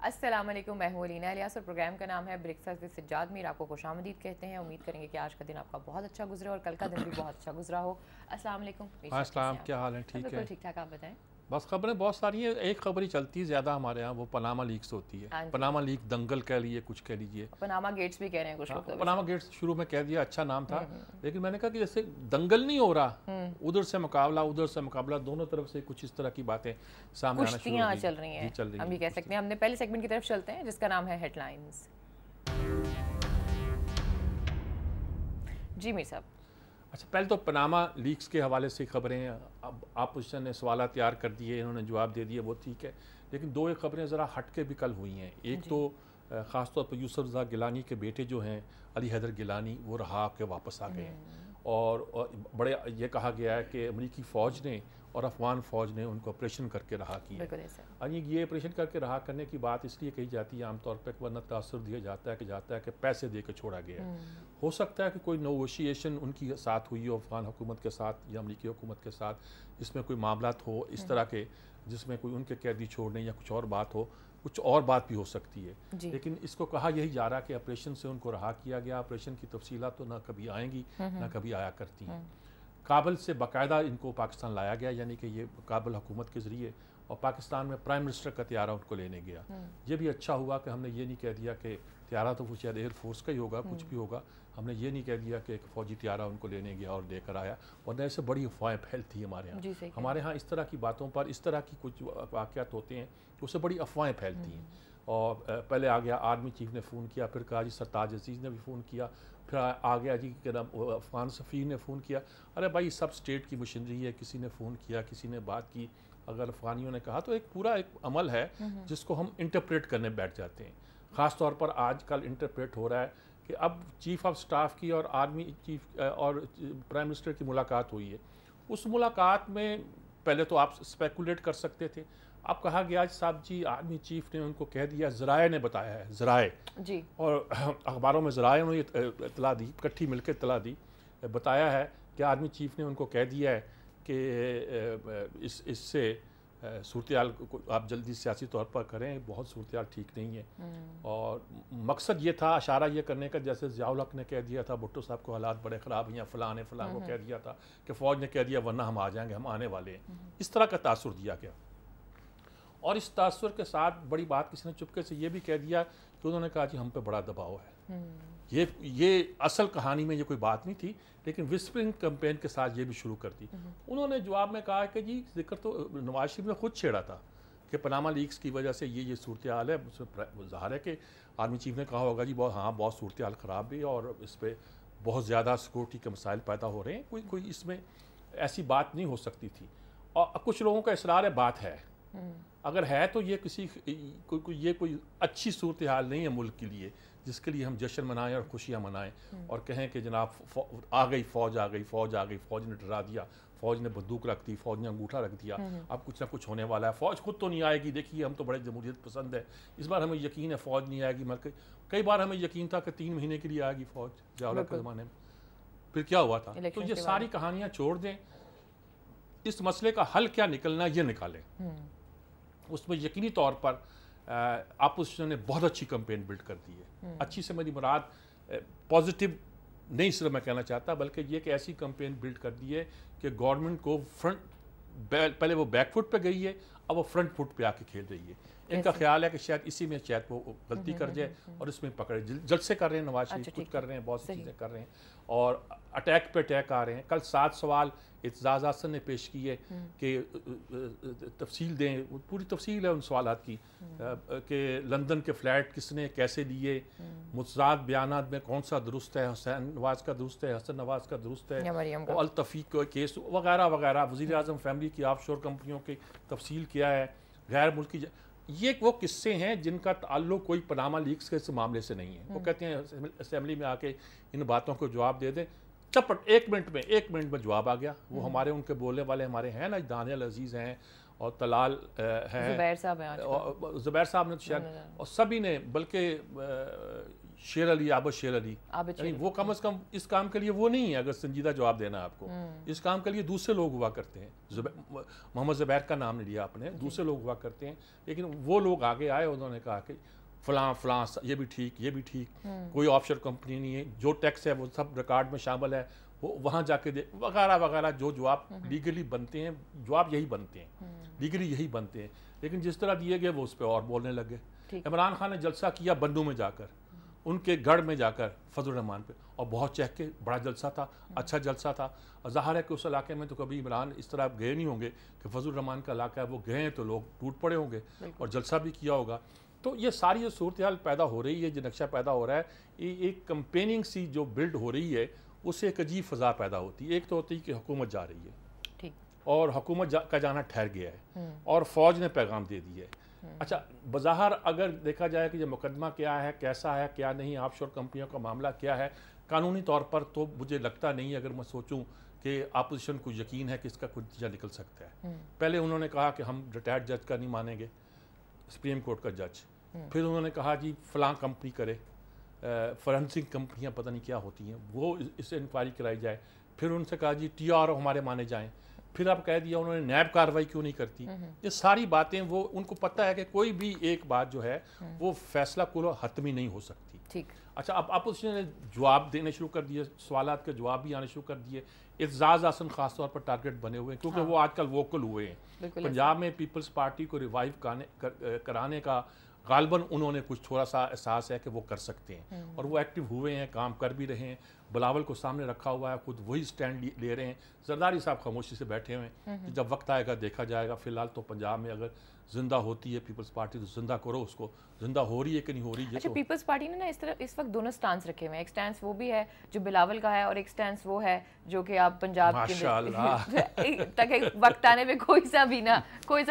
अस्सलाम वालेकुम, मैं हूं अलीना इलियास और प्रोग्राम का नाम है ब्रेकफास्ट विद सज्जाद। मीर आपको खुशामदीद कहते हैं। उम्मीद करेंगे कि आज का दिन आपका बहुत अच्छा गुजरे और कल का दिन भी बहुत अच्छा गुजरा हो। अस्सलाम वालेकुम मीर साहब, अस्सलाम, क्या हाल है? ठीक बिल्कुल है। ठीक ठाक, आप बताएं। बस खबरें बहुत सारी हैं, एक खबर ही चलती है ज़्यादा हमारे यहाँ, वो पनामा लीक्स होती है। हाँ जी, पनामा लीक दंगल कह लीजिए, कुछ कह लीजिए। पनामा गेट्स भी कह रहे हैं कुछ हाँ, लोग तो पनामा गेट्स शुरू में कह दिया, अच्छा नाम था। लेकिन मैंने कहा कि जैसे दंगल नहीं हो रहा, उधर से मुकाबला, दोनों तरफ से कुछ इस तरह की बातें सामने आना शुरू हो कुश्तियाँ गई। चल रही हैं, चल रही हम ये कह सकते हैं। हमने पहले सेगमेंट की तरफ चलते हैं जिसका नाम है हेडलाइंस। जी मीर साहब। अच्छा, पहले तो पनामा लीक्स के हवाले से खबरें, अब अपोजिशन ने सवाल तैयार कर दिए, इन्होंने जवाब दे दिए, वो ठीक है। लेकिन दो एक खबरें ज़रा हट के भी कल हुई हैं। एक तो ख़ास तौर पर यूसुफ रज़ा गिलानी के बेटे जो हैं अली हैदर गिलानी, वो रहा के वापस आ गए हैं। और बड़े ये कहा गया है कि अमरीकी फ़ौज ने और अफ़गान फ़ौज ने उनको ऑपरेशन करके रहा किया। और ये ऑपरेशन करके रहा करने की बात इसलिए कही जाती है आमतौर पर, वरना तासुर दिया जाता है कि पैसे दे के छोड़ा गया है। हो सकता है कि कोई नेगोशिएशन उनकी साथ हुई हो अफ़गान हुकूमत के साथ या अमरीकी हुकूमत के साथ, इसमें कोई मामला हो इस तरह के जिसमें कोई उनके कैदी छोड़ने या कुछ और बात हो, कुछ और बात भी हो सकती है। लेकिन इसको कहा यही जा रहा कि ऑपरेशन से उनको रहा किया गया। ऑपरेशन की तफसीलात तो ना कभी आएंगी ना कभी आया करती हैं। काबुल से बाकायदा इनको पाकिस्तान लाया गया, यानी कि ये काबुल हुकूमत के ज़रिए, और पाकिस्तान में प्राइम मिनिस्टर का त्यारा उनको लेने गया। ये भी अच्छा हुआ कि हमने ये नहीं कह दिया कि त्यारा तो कुछ एयरफोर्स का ही होगा, कुछ भी होगा। हमने ये नहीं कह दिया कि एक फ़ौजी त्यारा उनको लेने गया और लेकर आया, वरना ऐसे बड़ी अफवाहें फैलती हमारे यहाँ। हमारे यहाँ इस तरह की बातों पर, इस तरह की कुछ वाक़यात होते हैं तो उससे बड़ी अफवाहें फैलती हैं। और पहले आ गया आर्मी चीफ ने फ़ोन किया, फिर कहा जी सरताज अजीज़ ने भी फ़ोन किया, फिर आ गया जी कि अफ़गान सफ़ीर ने फ़ोन किया। अरे भाई, सब स्टेट की मशीनरी है, किसी ने फ़ोन किया, किसी ने बात की, अगर अफ़गानियों ने कहा तो एक पूरा एक अमल है जिसको हम इंटरप्रेट करने बैठ जाते हैं। ख़ास तौर पर आजकल इंटरप्रेट हो रहा है कि अब चीफ़ ऑफ स्टाफ की और आर्मी चीफ और प्राइम मिनिस्टर की मुलाकात हुई है। उस मुलाकात में पहले तो आप स्पेकुलेट कर सकते थे, अब कहा गया साहब जी आर्मी चीफ ने उनको कह दिया, ज़राए ने बताया है, ज़राए जी, और अखबारों में ज़राए ने इतला दी, इकट्ठी मिलकर इतला दी, बताया है कि आर्मी चीफ ने उनको कह दिया है कि इससे सूरत हाल को आप जल्दी सियासी तौर पर करें, बहुत सूरत हाल ठीक नहीं है। और मकसद ये था, इशारा ये करने का, जैसे ज़ियाउल हक ने कह दिया था भुट्टो साहब को हालात बड़े ख़राब हैं, फ़लाँ ने फ़लाँ को कह दिया था कि फ़ौज ने कह दिया वरना हम आ जाएंगे, हम आने वाले हैं। इस तरह का तासुर दिया गया। और इस तासुर के साथ बड़ी बात किसी ने चुपके से ये भी कह दिया कि उन्होंने कहा जी हम पे बड़ा दबाव है। ये असल कहानी में ये कोई बात नहीं थी, लेकिन विस्परिंग कैंपेन के साथ ये भी शुरू कर दी। उन्होंने जवाब में कहा कि जी जिक्र तो नवाज शरीफ ने खुद छेड़ा था कि पनामा लीक्स की वजह से ये सूरत हाल है। ज़ाहिर है कि आर्मी चीफ ने कहा होगा जी बहुत सूरत हाल ख़राब भी और इस पर बहुत ज़्यादा सिक्योरिटी के मसाइल पैदा हो रहे हैं, कोई इसमें ऐसी बात नहीं हो सकती थी। और कुछ लोगों का इसरार है, बात है, अगर है तो ये कोई अच्छी सूरत हाल नहीं है मुल्क के लिए, जिसके लिए हम जश्न मनाएं और खुशियां मनाएं और कहें कि जनाब आ गई फ़ौज, फ़ौज ने डरा दिया, फ़ौज ने बंदूक रख दी, फ़ौज ने अंगूठा रख दिया, अब कुछ ना कुछ होने वाला है। फ़ौज खुद तो नहीं आएगी, देखिए हम तो बड़े जमहूरियत पसंद है, इस बार हमें यकीन है फ़ौज नहीं आएगी। मतलब कई बार हमें यकीन था कि 3 महीने के लिए आएगी फ़ौज ज़ियाउल के ज़माने में, फिर क्या हुआ था। तो ये सारी कहानियाँ छोड़ दें, इस मसले का हल क्या निकलना ये निकालें। उसमें यकीनी तौर पर अपोजिशन ने बहुत अच्छी कैंपेन बिल्ड कर दी है। अच्छी से मेरी मुराद पॉजिटिव नहीं सिर्फ मैं कहना चाहता, बल्कि ये कि ऐसी कैंपेन बिल्ड कर दी है कि गवर्नमेंट को पहले वो बैकफुट पे गई है, अब वो फ्रंट फुट पे आके खेल रही है। इनका ख्याल है कि शायद इसी में शायद वो गलती कर जाए और इसमें पकड़े। जल्द से कर रहे हैं, नवाज शरीफ कुछ कर रहे हैं, बहुत सी चीज़ें कर रहे हैं और अटैक पे अटैक आ रहे हैं। कल 7 सवाल इत्ज़ाज़ हसन ने पेश किए कि तफसील दें, पूरी तफसील है उन सवालात की कि लंदन के फ्लैट किसने कैसे लिए, मुतज़ाद बयानात में कौन सा दुरुस्त है, हुसैन नवाज का दुरुस्त है, हसन नवाज का दुरुस्त है, अल तफ़ीक का केस वगैरह वगैरह, वज़ीर आज़म फैमिली की ऑफशोर कंपनियों की तफसील किया है, गैर मुल्की ये वो किस्से हैं जिनका ताल्लुक कोई पनामा लीक्स के इस मामले से नहीं है। वो कहते हैं असेंबली में आके इन बातों को जवाब दे दें, चपट 1 मिनट में जवाब आ गया। वो हमारे उनके बोलने वाले हमारे हैं ना, दानियल अजीज़ हैं और तलाल हैं, ज़ुबैर साहब ने शायद, और सभी ने, बल्कि शेर अली, आबिद शेर अली, यानी वो कम से कम इस काम के लिए वो नहीं है। अगर संजीदा जवाब देना है आपको, इस काम के लिए दूसरे लोग हुआ करते हैं। मोहम्मद ज़ुबैर का नाम नहीं लिया आपने, दूसरे लोग हुआ करते हैं। लेकिन वो लोग आगे आए, उन्होंने कहा कि फलां ये भी ठीक, ये भी ठीक, कोई ऑफशोर कंपनी नहीं है, जो टैक्स है वो सब रिकॉर्ड में शामिल है, वो वहाँ जाके दे वगैरह वगैरह। जो जवाब लीगली बनते हैं, जवाब यही बनते हैं, लीगली यही बनते हैं। लेकिन जिस तरह दिए गए वो उस पर और बोलने लगे। इमरान खान ने जलसा किया बंदू में जाकर, उनके गढ़ में जाकर फजल रहमान पे, और बहुत चह के बड़ा जलसा था, अच्छा जलसा था। और ज़ाहिर है कि उस इलाके में तो कभी इमरान इस तरह गए नहीं होंगे कि फजल रहमान का इलाका है, वो गए हैं तो लोग टूट पड़े होंगे और जलसा भी किया होगा। तो ये सारी जो सूरत हाल पैदा हो रही है, जो नक्शा पैदा हो रहा है, ये एक कंपेनिंग सी जो बिल्ड हो रही है, उससे एक अजीब फ़ज़ा पैदा होती है। एक तो होती है कि हुकूमत जा रही है और हुकूमत का जाना ठहर गया है और फ़ौज ने पैगाम दे दिया है। अच्छा, बज़ाहिर अगर देखा जाए कि ये मुकदमा क्या है, कैसा है, क्या नहीं, ऑफशोर कंपनियों का मामला क्या है, कानूनी तौर पर तो मुझे लगता नहीं, अगर मैं सोचूं कि अपोजिशन को यकीन है कि इसका कुछ नतीजा निकल सकता है। पहले उन्होंने कहा कि हम रिटायर्ड जज का नहीं मानेंगे, सुप्रीम कोर्ट का जज। फिर उन्होंने कहा जी फलां कंपनी करे, फॉरेंसिक कंपनियां पता नहीं क्या होती हैं, वो इससे इंक्वायरी कराई जाए। फिर उनसे कहा जी TRO हमारे माने जाएं। फिर अब कह दिया उन्होंने नैब कार्रवाई क्यों नहीं करती। ये सारी बातें, वो उनको पता है कि कोई भी एक बात जो है वो फैसला कुल हतमी नहीं हो सकती। ठीक। अच्छा, अब अपोजिशन ने जवाब देने शुरू कर दिए, सवालात के जवाब भी आने शुरू कर दिए। एजाज हसन खास तौर पर टारगेट बने हुए हैं, क्योंकि वो आजकल वोकल हुए हैं। पंजाब में पीपल्स पार्टी को रिवाइव कराने का गालबन उन्होंने कुछ थोड़ा सा एहसास है कि वो कर सकते हैं, और वो एक्टिव हुए हैं, काम कर भी रहे हैं। बिलावल को सामने रखा हुआ है, खुद वही स्टैंड ले रहे हैं। जरदारी साहब खामोशी से बैठे हुए हैं, जब वक्त आएगा देखा जाएगा। फिलहाल तो पंजाब में अगर जिंदा होती है पीपल्स पार्टी तो जिंदा करो उसको, जिंदा हो रही है कि नहीं हो रही है। अच्छा, तो पीपल्स पार्टी ने ना इस वक्त दोनों स्टांस रखे हुए हैं। एक स्टांस वो भी है जो बिलावल का है, और एक स्टांस वो है जो कि आप पंजाब के तक वक्त आने पे कोई सा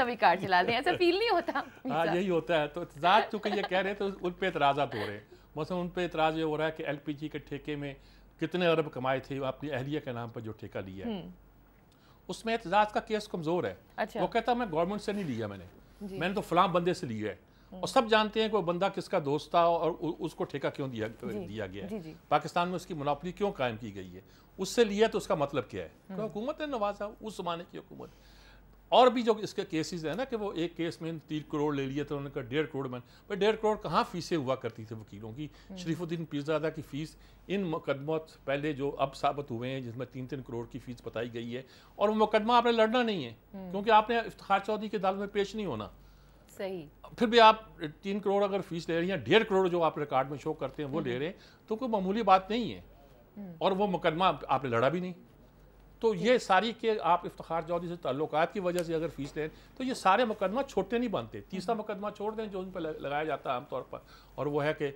भी कार्ड चला दें, ऐसा फील नहीं होता। हाँ, यही होता है। तो एतजाज चूंकि ये कह रहे हैं तो उन पे एतराज़ात हो रहे हैं। मसलन उन पे एतराज़ ये हो रहा है कि LPG के ठेके में कितने अरब कमाए थे अपनी अहलिया के नाम पर जो ठेका लिया है, उसमें एतजाज का केस कमज़ोर है। अच्छा। वो कहता मैं गवर्नमेंट से नहीं लिया, मैंने तो फलां बंदे से लिया है। और सब जानते हैं कि वो बंदा किसका दोस्त था और उसको ठेका क्यों दिया गया है, पाकिस्तान में उसकी मोनोपोली क्यों कायम की गई है, उससे लिया। तो उसका मतलब क्या है? हुकूमत ने नवाजा, उस जमाने की हुकूमत। और भी जो इसके केसेस हैं ना, कि वो एक केस में 3 करोड़ ले लिए तो उन्होंने कहा 1.5 करोड़ में। भाई 1.5 करोड़ कहाँ फीसें हुआ करती थी वकीलों की। शरीफुद्दीन पीरज़ादा की फ़ीस इन मुकदमों पहले जो अब साबित हुए हैं, जिसमें 3-3 करोड़ की फ़ीस बताई गई है, और वो मुकदमा आपने लड़ना नहीं है, क्योंकि आपने इफ्तिखार चौधरी की अदालत में पेश नहीं होना। सही। फिर भी आप 3 करोड़ अगर फीस ले रही हैं, 1.5 करोड़ जो आप रिकॉर्ड में शो करते हैं वो ले रहे हैं, तो कोई मामूली बात नहीं है। और वो मुकदमा आपने लड़ा भी नहीं। तो ये सारी के आप इफ्तिखार चौधरी से ताल्लुकात की वजह से अगर फीस लें तो ये सारे मुकदमा छोटे नहीं बनते। तीसरा मुकदमा छोड़ दें जो उन पर लगाया जाता है आमतौर पर, और वो है कि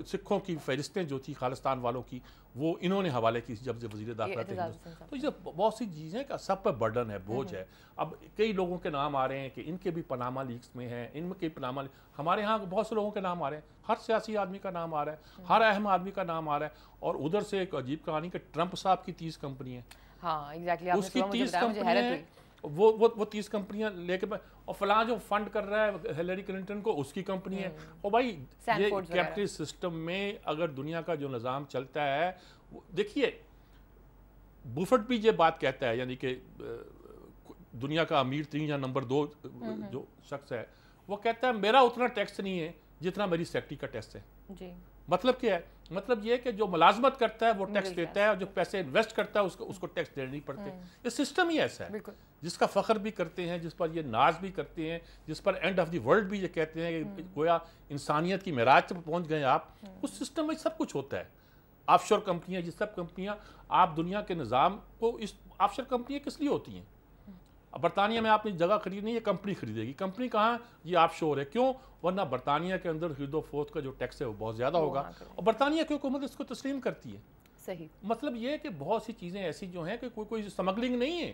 सिखों की फहरिस्तें जो थी खालिस्तान वालों की, वो इन्होंने हवाले की जब से वज़ीर दाखिला थे। तो ये बहुत सी चीज़ें का सब पर बर्डन है, बोझ है। अब कई लोगों के नाम आ रहे हैं कि इनके भी पनामा लीक्स में हैं, इनके पनामा, हमारे यहाँ बहुत से लोगों के नाम आ रहे हैं, हर सियासी आदमी का नाम आ रहा है, हर अहम आदमी का नाम आ रहा है। और उधर से एक अजीब कहानी कि ट्रंप साहब की 30 कंपनी है। हाँ, एग्जैक्टली। उसकी 30 कंपनियां हैं, वो 30 कंपनियां लेके, और फलां जो फंड कर रहा है हिलरी क्लिंटन को, उसकी कंपनी है। और भाई ये कैपिटलिस्ट सिस्टम में अगर दुनिया का जो निज़ाम चलता है, देखिए बुफेट भी ये बात कहता है, यानी कि दुनिया का अमीर 3 या नंबर 2 जो शख्स है, वो कहता है मेरा उतना टैक्स नहीं है जितना मेरी सेक्रेटरी का टैक्स है जी। मतलब क्या है? मतलब ये कि जो मुलाजमत करता है वो टैक्स देता है, और जो पैसे इन्वेस्ट करता है उसको टैक्स देने नहीं पड़ते। ये सिस्टम ही ऐसा है जिसका फ़ख्र भी करते हैं, जिस पर ये नाज भी करते हैं, जिस पर एंड ऑफ द वर्ल्ड भी ये कहते हैं कि गोया इंसानियत की मेराज तक पहुंच गए आप। उस सिस्टम में सब कुछ होता है। ऑफशोर कंपनियां, ये सब कंपनियां, आप दुनिया के निज़ाम को, इस ऑफशोर कंपनियां किस लिए होती हैं? अब बरतानिया में आपने जगह खरीदनी है, कंपनी खरीदेगी। कंपनी कहाँ? ये ऑफशोर है। क्यों? वरना बरतानिया के अंदर खरीदो फरोख्त का जो टैक्स है वो बहुत ज़्यादा होगा, और बरतानिया की हुकूमत इसको तस्लीम करती है। सही। मतलब ये है कि बहुत सी चीज़ें ऐसी जो हैं कि कोई स्मगलिंग नहीं है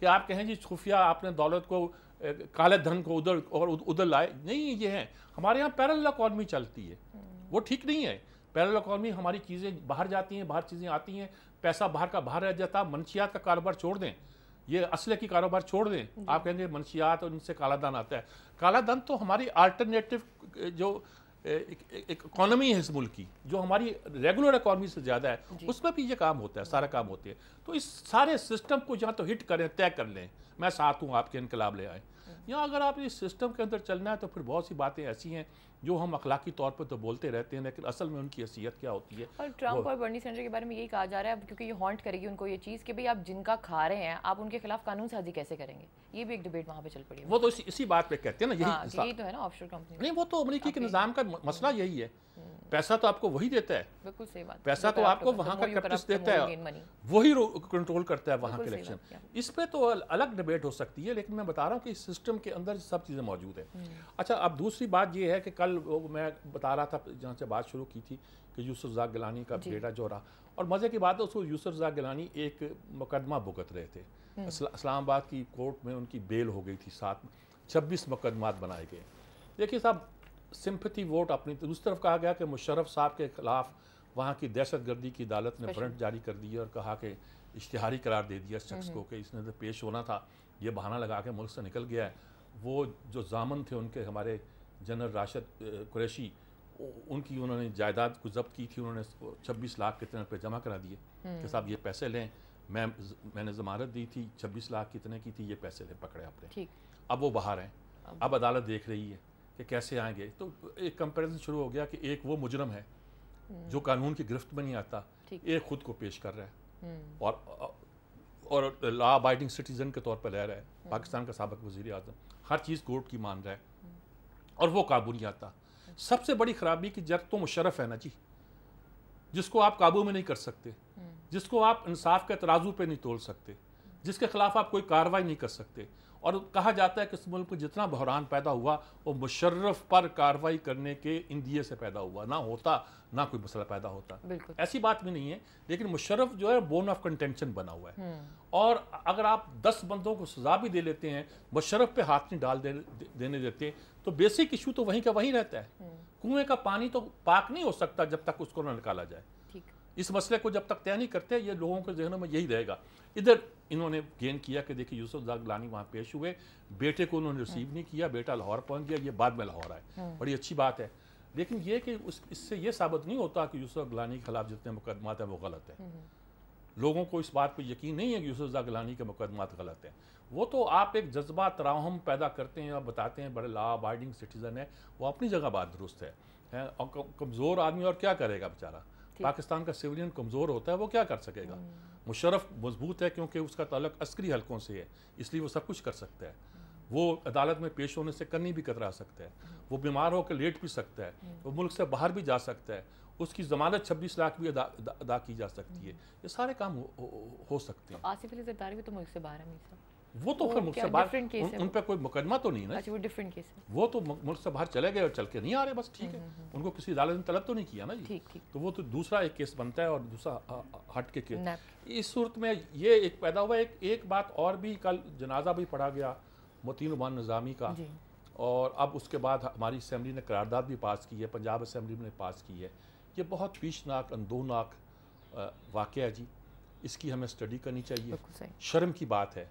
कि आप कहें जी खुफिया आपने दौलत को, काले धन को उधर और उधर लाए। नहीं, ये है हमारे यहाँ पैरेलल इकॉनमी चलती है, वो ठीक नहीं है। पैरेलल इकॉनमी, हमारी चीज़ें बाहर जाती हैं, बाहर चीज़ें आती हैं, पैसा बाहर का बाहर रह जाता। मनशियात का कारोबार छोड़ दें, ये असले की कारोबार छोड़ दें। आप कहेंगे मनशियात और इनसे काला धन आता है। काला धन तो हमारी अल्टरनेटिव जो इकोनॉमी है इस मुल्क की, जो हमारी रेगुलर इकोनॉमी से ज़्यादा है, उसमें भी ये काम होता है, सारा काम होते हैं। तो इस सारे सिस्टम को जहाँ तो हिट करें, तय कर लें, मैं साथ हूँ आपके, इनकलाब ले आए। या अगर आप इस सिस्टम के अंदर चलना है तो फिर बहुत सी बातें ऐसी हैं जो हम अखलाकी तौर पर तो बोलते रहते हैं, लेकिन असल में उनकी हैसियत क्या होती है। और ट्रंप और बर्नी सैंडर्स के बारे में यही कहा जा रहा है, क्योंकि ये हॉन्ट करेगी उनको ये चीज़ कि भाई आप जिनका खा रहे हैं आप उनके खिलाफ कानून साजी कैसे करेंगे। ये भी एक डिबेट वहाँ पे चल पड़ी है। वो तो इसी बात पे कहते हैं ना, यही तो है ना ऑफशोर कंपनी। नहीं, वो तो अमेरिकी के निज़ाम का मसला यही है, पैसा तो आपको वही देता है। बिल्कुल सही बात। पैसा तो आपको वहाँ का कैपिटलिस्ट देता है, वही कंट्रोल करता है वहाँ के इलेक्शन। इस पे तो अलग डिबेट हो सकती है, लेकिन मैं बता रहा हूँ कि इस सिस्टम के अंदर सब चीज़ें मौजूद है। अच्छा, अब दूसरी बात ये है कि कल मैं बता रहा था जहाँ से बात शुरू की थी कि यूसुफ ज़ा गिलानी का बेटा जो रहा, और मज़े की बात है उसको यूसुफ ज़ा गिलानी एक मुकदमा भुगत रहे थे इस्लामाबाद की कोर्ट में, उनकी बेल हो गई थी, साथ में 26 मुकदमात बनाए गए। देखिए साहब, सिंपैथी वोट अपनी दूसरी तरफ कहा गया कि मुशर्रफ साहब के खिलाफ वहाँ की दहशतगर्दी की अदालत ने वारंट जारी कर दिया और कहा कि इश्तिहारी करार दे दिया शख्स को कि इसने तो पेश होना था, ये बहाना लगा के मुल्क से निकल गया है। वो जो जामन थे उनके, हमारे जनरल राशिद कुरैशी, उनकी उन्होंने जायदाद को जब्त की थी, उन्होंने 26 लाख कितने पे जमा करा दिए कि साहब ये पैसे लें, मैंने ज़मानत दी थी, 26 लाख कितने की थी, ये पैसे लें, पकड़े आपने। अब वो बाहर हैं, अब अदालत देख रही है कि कैसे आएंगे। तो एक कंपैरिजन शुरू हो गया कि एक वो मुजरम है जो कानून की गिरफ्त में नहीं आता, एक खुद को पेश कर रहा है और लॉ अबाइडिंग सिटीजन के तौर पर रह रहा है, पाकिस्तान का साबिक वज़ीर आज़म, हर चीज़ कोर्ट की मान रहा है और वो काबू नहीं आता। सबसे बड़ी खराबी कि जब तो मुशर्रफ है ना जी, जिसको आप काबू में नहीं कर सकते, जिसको आप इंसाफ के तराजू पे नहीं तोल सकते, जिसके खिलाफ आप कोई कार्रवाई नहीं कर सकते। और कहा जाता है कि इस मुल्क में जितना बहरान पैदा हुआ वो मुशर्रफ पर कार्रवाई करने के इंदिए से पैदा हुआ, ना होता ना कोई मसला पैदा होता। ऐसी बात भी नहीं है, लेकिन मुशर्रफ जो है बोन ऑफ कंटेंशन बना हुआ है। और अगर आप 10 बंदों को सजा भी दे लेते हैं, मुशर्रफ पे हाथ नहीं डाल देने देते, तो बेसिक इशू तो वहीं का वहीं रहता है। कुएं का पानी तो पाक नहीं हो सकता जब तक उसको ना निकाला जाए। इस मसले को जब तक तय नहीं करते, ये लोगों के जहनों में यही रहेगा। इधर इन्होंने गेन किया कि देखिए यूसुफ ज़ा गिलानी वहाँ पेश हुए, बेटे को उन्होंने रिसीव नहीं किया, बेटा लाहौर पहुँच गया, ये बाद में लाहौर आए, बड़ी अच्छी बात है। लेकिन ये कि इससे ये साबित नहीं होता कि यूसुफ गिलानी के खिलाफ जितने मुकदमात हैं वो गलत है। लोगों को इस बात पर यकीन नहीं है कि यूसुफ ज़ा गिलानी के मुकदमात गलत हैं। वो तो आप एक जज्बा तराहम पैदा करते हैं, आप बताते हैं बड़े लॉ अबाइडिंग सिटीज़न है, वो अपनी जगह बात दुरुस्त है। और कमज़ोर आदमी और क्या करेगा बेचारा, पाकिस्तान का सिविलियन कमज़ोर होता है, वो क्या कर सकेगा। मुशर्रफ मजबूत है क्योंकि उसका ताल्लुक अस्करी हलकों से है, इसलिए वो सब कुछ कर सकता है। वो अदालत में पेश होने से कहीं भी कतरा सकता है, वो बीमार होकर लेट भी सकता है, वो मुल्क से बाहर भी जा सकता है, उसकी ज़मानत 26 लाख भी अदा की जा सकती है। ये सारे काम हो सकते हैं। आसिफ अली ज़रदारी भी तो मुल्क से बाहर है, वो तो फिर मुल्क से बाहर, उन पर कोई मुकदमा तो नहीं ना। अच्छा, वो डिफरेंट केस है। वो तो मुल्क से बाहर चले गए और चल के नहीं आ रहे, बस ठीक है। उनको किसी अदालत ने तलब तो नहीं किया ना जी, तो वो तो दूसरा एक केस बनता है और दूसरा हट के केस। इस सूरत में ये एक पैदा हुआ। एक बात और भी, कल जनाजा भी पढ़ा गया मोतीन उमान निज़ामी का, और अब उसके बाद हमारी असम्बली ने करारदाद भी पास की है, पंजाब असम्बली ने पास की है। ये बहुत शीर्षनाक, अंदोनाक वाक़या है जी, इसकी हमें स्टडी करनी चाहिए। शर्म की बात है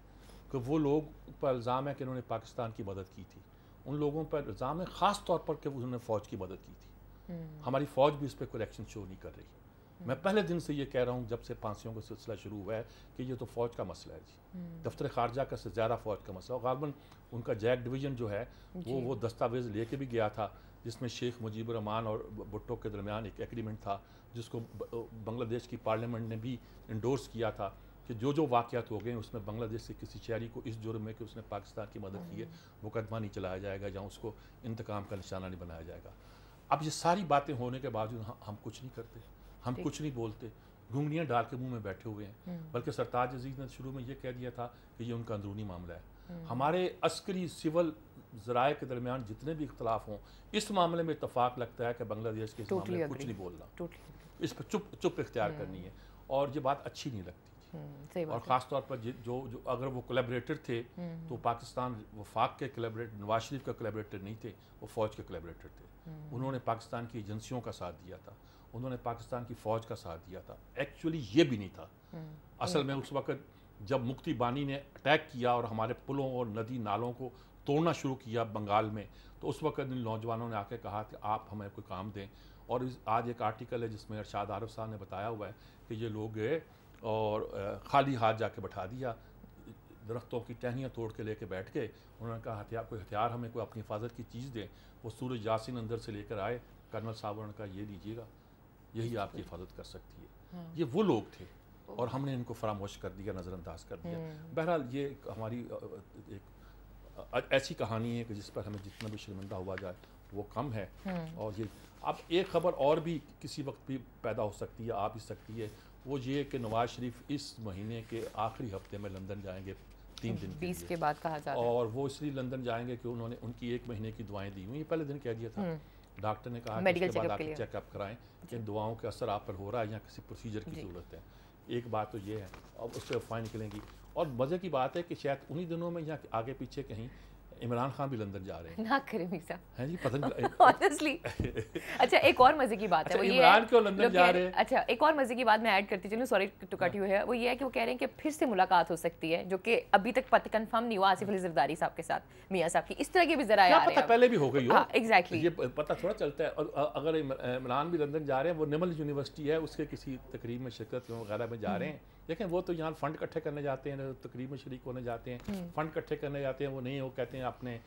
कि वो लोग पर इल्ज़ाम है कि उन्होंने पाकिस्तान की मदद की थी, उन लोगों पर इल्ज़ाम है ख़ास तौर पर कि उन्होंने फ़ौज की मदद की थी। हमारी फ़ौज भी इस पर कोई एक्शन शो नहीं कर रही। मैं पहले दिन से ये कह रहा हूँ, जब से फांसियों का सिलसिला शुरू हुआ है, कि ये तो फ़ौज का मसला है जी, दफ्तर ख़ारजा का से ज़्यादा फ़ौज का मसला। गालबन उनका जैक डिवीज़न जो है वो दस्तावेज़ लेके भी गया था, जिसमें शेख मुजीबुर रहमान और भुट्टो के दरमियान एक एग्रीमेंट था, जिसको बांग्लादेश की पार्लियामेंट ने भी इंडोर्स किया था कि जो वाक़यात हो गए उसमें बांग्लादेश से किसी शहरी को इस जुर्म में कि उसने पाकिस्तान की मदद की है मुकदमा नहीं चलाया जाएगा, या उसको इंतकाम का निशाना नहीं बनाया जाएगा। अब ये सारी बातें होने के बावजूद हम कुछ नहीं करते, हम कुछ नहीं बोलते, घुंघनियाँ डाल के मुंह में बैठे हुए हैं। बल्कि सरताज अजीज़ ने शुरू में ये कह दिया था कि ये उनका अंदरूनी मामला है। हमारे अस्करी सिविल ज़राए के दरमियान जितने भी इख्तलाफ हों, इस मामले में इत्तफाक लगता है कि बांग्लादेश के इस मामले में कुछ नहीं बोलना, इस पर चुप इख्तियार करनी है, और ये बात अच्छी नहीं लगती। और ख़ास तौर पर जो अगर वो कोलैबोरेटर थे तो पाकिस्तान वफाक के कोलैबोरेटर, नवाज शरीफ का कोलैबोरेटर नहीं थे, वो फ़ौज के कोलैबोरेटर थे। उन्होंने पाकिस्तान की एजेंसियों का साथ दिया था, उन्होंने पाकिस्तान की फ़ौज का साथ दिया था। एक्चुअली ये भी नहीं था। असल में उस वक़्त जब मुक्ति बानी ने अटैक किया और हमारे पुलों और नदी नालों को तोड़ना शुरू किया बंगाल में, तो उस वक्त इन नौजवानों ने आके कहा कि आप हमें कोई काम दें। और आज एक आर्टिकल है जिसमें अरशाद आरिफ साहब ने बताया हुआ है कि ये लोग गए और खाली हाथ जाके बैठा दिया, दरख्तों की टहनियाँ तोड़ के लेके बैठ गए। उन्होंने कहा हथियार हमें कोई अपनी हिफाजत की चीज़ दें। वो सूरज यासीन अंदर से लेकर आए, कर्नल साहब उन्होंने कहा ये लीजिएगा, यही आपकी हिफाजत कर सकती है। ये वो लोग थे और हमने इनको फरामोश कर दिया, नज़रअंदाज कर दिया। बहरहाल ये हमारी एक ऐसी कहानी है कि जिस पर हमें जितना भी शर्मिंदा हुआ जाए वो कम है। और ये अब एक ख़बर और भी किसी वक्त भी पैदा हो सकती है, आ भी सकती है, वो ये कि नवाज शरीफ इस महीने के आखिरी हफ्ते में लंदन जाएंगे 3 दिन 20 के बाद कहा जा रहा है। और वो इसलिए लंदन जाएंगे कि उन्होंने उनकी 1 महीने की दुआएं दी हुई, पहले दिन कह दिया था। डॉक्टर ने कहा कि उसके बाद आप चेकअप कराएं कि दुआओं का असर आप पर हो रहा है या किसी प्रोसीजर की ज़रूरत है। एक बात तो ये है, अब उससे अफवाहें निकलेंगी। और मज़े की बात है कि शायद उन्हीं दिनों में या आगे पीछे कहीं इमरान खान भी लंदन जा रहे हैं। ना करें मीसा, हैं जी, पता नहीं ऑनेस्टली। अच्छा, एक और मजे की बात है, वो ये इमरान क्यों लंदन जा रहे हैं। अच्छा, एक और मजे की बात मैं ऐड करती चलूं, सॉरी टू कट यू है, वो ये है कि वो कह रहे हैं कि फिर से मुलाकात हो सकती है, जो कि अभी तक पता कंफर्म नहीं हुआ आसिफ अली ज़रदारी साहब के साथ, मियां साहब की। इस तरह की भी जरा क्या पता पहले भी हो गई हो। एग्जैक्टली, ये पता थोड़ा चलता है। और अगर इमरान भी लंदन जा रहे हैं, वो निमल यूनिवर्सिटी है, उसके किसी तकरीब में शिरकत वगैरह में जा रहे हैं। लेकिन वो तो यहाँ फंड इकट्ठे करने जाते हैं, तकरीब में शरीक होने जाते हैं, फंड इकट्ठे करने जाते हैं। वो नहीं, वो कहते हैं अपने